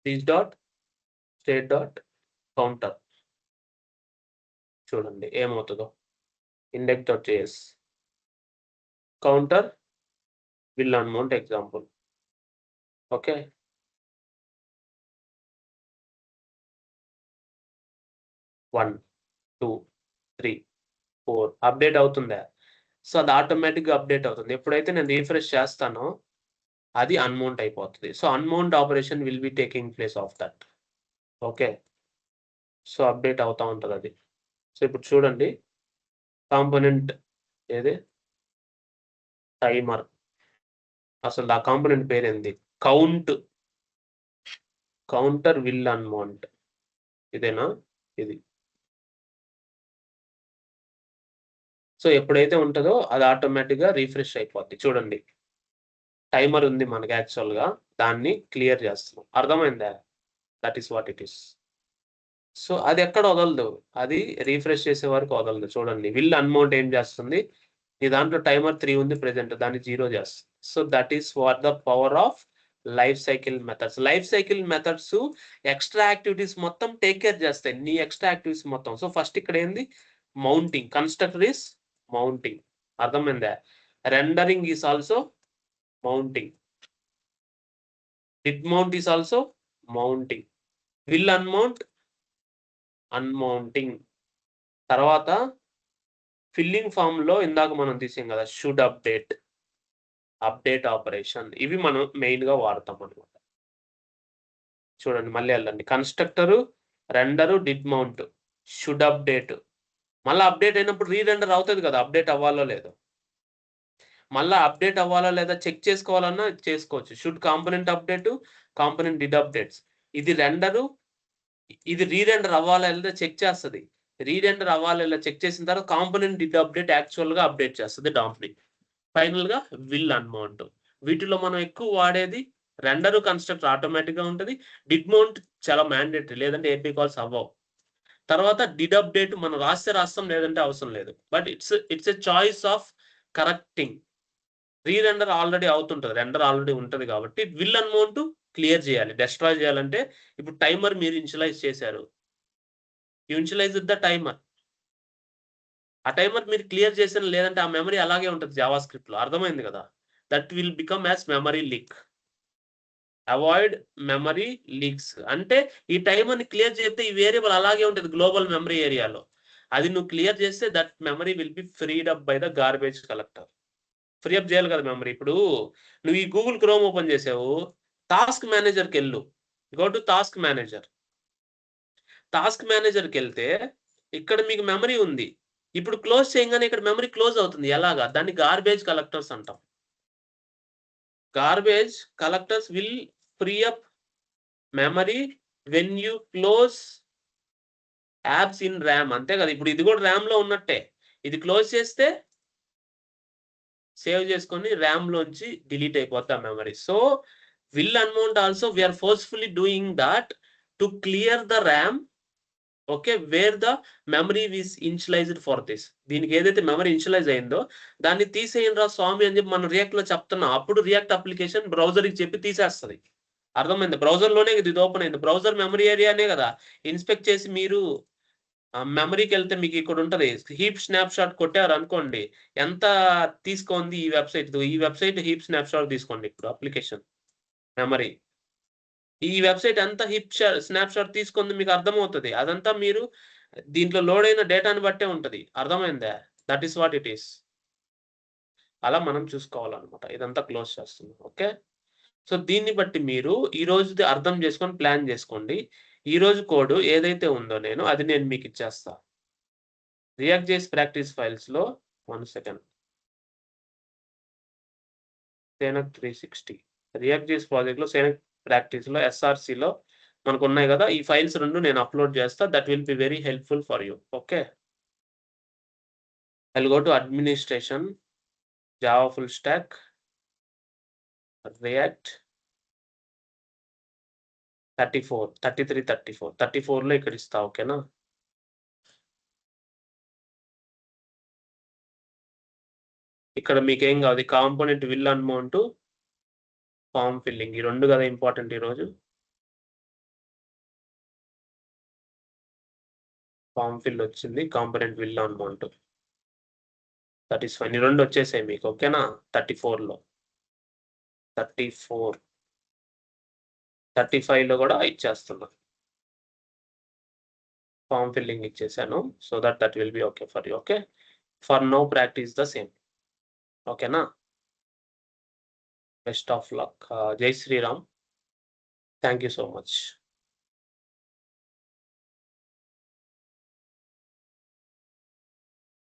this dot state dot counter. చూడండి ఏమవుతుందో. index.js counter will unmount example. Okay, 1 2 3 4 update అవుతుందా? So అది ఆటోమేటిక్గా update అవుతుంది. ఎప్పుడైతే నేను రీఫ్రెష్ చేస్తానో అది అన్మౌంట్ అయిపోతుంది. So unmount operation will be taking place of that. Okay, so update అవుతా ఉంటుంది అది. సో ఇప్పుడు చూడండి, కాంపోనెంట్ ఏది టైమర్, అసలు ఆ కాంపోనెంట్ పేరు ఏంది, కౌంటర్ విల్ అన్మౌంట్, ఇదేనా ఇది. సో ఎప్పుడైతే ఉంటుందో అది ఆటోమేటిక్గా రీఫ్రెష్ అయిపోద్ది. చూడండి, టైమర్ ఉంది మనకి, యాక్చువల్గా దాన్ని క్లియర్ చేస్తున్నాం. అర్థమైందా? That is what it is. So అది ఎక్కడ వదలదు, అది రీఫ్రెష్ చేసే వరకు వదలదు. చూడండి, విల్ అన్మౌంట్ ఏం చేస్తుంది, ఈ దాంట్లో టైమర్ 3 ఉంది ప్రెసెంట్, దాన్ని 0 చేస్తుంది. So that is what the power of life cycle methods. Life cycle methods extra activities మొత్తం టేక్ కేర్ చేస్తాయి, నీ ఎక్స్ట్రా యాక్టివిటీస్ మొత్తం. సో ఫస్ట్ ఇక్కడ ఏంది, మౌంటింగ్, కన్స్ట్రక్టర్ ఈస్ మౌంటింగ్. అర్థమైందా? Rendering is also mounting, did mount is also mounting, will unmount unmounting. తర్వాత filling form లో ఇందాక మనం తీసాం కదా, షుడ్ అప్డేట్ ఆపరేషన్. ఇవి మనం మెయిన్ గా వాడతాం అనమాట. చూడండి, మళ్ళీ వెళ్ళండి, constructor, render, did mount, should update. మళ్ళీ అప్డేట్ అయినప్పుడు రీరెండర్ అవుతుంది కదా, అప్డేట్ అవ్వాలో లేదో. మళ్ళీ అప్డేట్ అవ్వాలా లేదా చెక్ చేసుకోవాలన్నా చేసుకోవచ్చు. Should component update, component did updates. ఇది రెండరు, ఇది రీరెండర్ అవ్వాలా లేదా చెక్ చేస్తుంది. రీరెండర్ అవ్వాలా లేదా చెక్ చేసిన తర్వాత కాంపోనెంట్ డిడ్ అప్డేట్ యాక్చువల్ గా అప్డేట్ చేస్తుంది డాంప్ని. ఫైనల్ గా విల్ అన్మౌంట్. వీటిలో మనం ఎక్కువ వాడేది రెండరు, కన్స్ట్రక్ట్ ఆటోమేటిక్ గా ఉంటుంది. డిడ్ మౌంట్ చాలా మ్యాండేటరీ, లేదంటే ఏపీ కాల్స్ అవ్వవు. తర్వాత డిడ్ అప్డేట్ మనం రాస్తాం, లేదంటే అవసరం లేదు. But it's a choice of correcting. రీరెండర్ already అవుతుంటుంది, రెండర్ ఆల్రెడీ ఉంటుంది కాబట్టి విల్ అన్మౌంట్ క్లియర్ చేయాలి, డెస్ట్రాయ్ చేయాలంటే. ఇప్పుడు టైమర్ మీరు ఇనిషియలైజ్ చేశారు, ఇనిషియలైజ్ ద టైమర్. ఆ టైమర్ మీరు క్లియర్ చేసిన లేదంటే ఆ మెమరీ అలాగే ఉంటుంది జావా స్క్రిప్ట్‌లో. అర్థమైంది కదా! That will become as memory leak. Avoid memory leaks. అంటే ఈ టైమర్‌ని క్లియర్ చేస్తే ఈ వేరియబుల్ అలాగే ఉంటది గ్లోబల్ మెమరీ ఏరియాలో. అది నువ్వు క్లియర్ చేస్తే that memory will be freed up by the garbage collector. Free up చేయాలి కదా మెమరీ. ఇప్పుడు నువ్వు ఈ గూగుల్ క్రోమ్ ఓపెన్ చేసావు. టాస్క్ మేనేజర్‌కెళ్ళు. Go to task manager. Task మేనేజర్‌కెళ్తే ఇక్కడ మీకు మెమరీ ఉంది. ఇప్పుడు క్లోజ్ చేయంగానే ఇక్కడ మెమరీ క్లోజ్ అవుతుంది. ఎలాగా? దాన్ని గార్బేజ్ కలెక్టర్స్ అంటాం. Garbage collectors will free up memory when you close apps in RAM. అంతే కదా! ఇప్పుడు ఇది కూడా ర్యామ్‌లో ఉన్నట్టే. ఇది క్లోజ్ చేస్తే సేవ్ చేసుకొని ర్యామ్‌లోంచి డిలీట్ అయిపోద్ది ఆ memory. So, will unmount also we are forcefully doing that to clear the RAM. Okay. Where the memory is initialised for this. దీనికి ఏదైతే మెమరీ ఇనిషియలైజ్ అయిందో దాన్ని తీసేయండిరా స్వామి అని చెప్పి మనం రియాక్ట్‌లో చెప్తున్నాం. అప్పుడు రియాక్ట్ అప్లికేషన్ బ్రౌజర్‌కి చెప్పి తీసేస్తది. అర్థమైందా? బ్రౌజర్‌లోనే ఇది ఓపెన్ అయింది. బ్రౌజర్ మెమరీ ఏరియానే కదా! ఇన్స్‌పెక్ట్ చేసి మీరు మెమరీకెళ్తే మీకిక్కడుంటది. Heap snapshot కొట్టారనుకోండి. ఎంత తీసుకుంది ఈ వెబ్‌సైట్. ఈ వెబ్‌సైట్ హీప్ స్నాప్‌షాట్ తీసుకోండి ఇప్పుడు అప్లికేషన్ మెమరీ. ఈ వెబ్‌సైట్ ఎంత స్నాప్‌షాట్ తీసుకుంది మీకు అర్థమవుతది. అదంతా మీరు దీంట్లో లోడ్ అయిన డేటాని బట్టే ఉంటది. అర్థమైందా? That is what it is. అలా మనం చూసుకోవాలన్నమాట. ఇదంతా క్లోజ్ చేస్తున్నాం. ఓకే. సో, దీన్ని బట్టి మీరు ఈ రోజుది అర్థం చేసుకొని ప్లాన్ జేసుకోండి. ఈరోజు కోడ్ ఏదైతే ఉందో అది నేను మీకిచ్చేస్తా. రియాక్ట్ జేఎస్ ప్రాక్టీస్ ఫైల్స్‌లో 1 సెకండ్. సేనక్ 360 రియాక్ట్ జేఎస్ ప్రాజెక్ట్‌లో సేనక్ ప్రాక్టీస్‌లో ఎస్ఆర్‌సీలో మనకున్నాయి గదా! ఈ ఫైల్స్ 2 నేను అప్‌లోడ్ చేస్తా. That will be very helpful for you. Okay. I will go to administration, Java full stack, React 34, 33, 34. 34లో ఇక్కడ ఇస్తా. ఓకేనా? ఇక్కడ మీకేం కావాలి component will unmount, form filling ఈ 2 గదా ఇంపార్టెంట్ ఈరోజు. ఫార్మ్ ఫిల్ వచ్చింది. Component will unmount. That is fine. ఈ 2 వచ్చేసాయి మీకు. ఓకేనా? 34లో. 34, 35లో గూడా ఇచ్చేస్తున్నా. ఫార్మ్ ఫిల్లింగ్ ఇచ్చేసాను. So that will be okay for you. Okay. For now practice the same. ఓకేనా? Best of luck. జై Shri Ram. Thank you so much.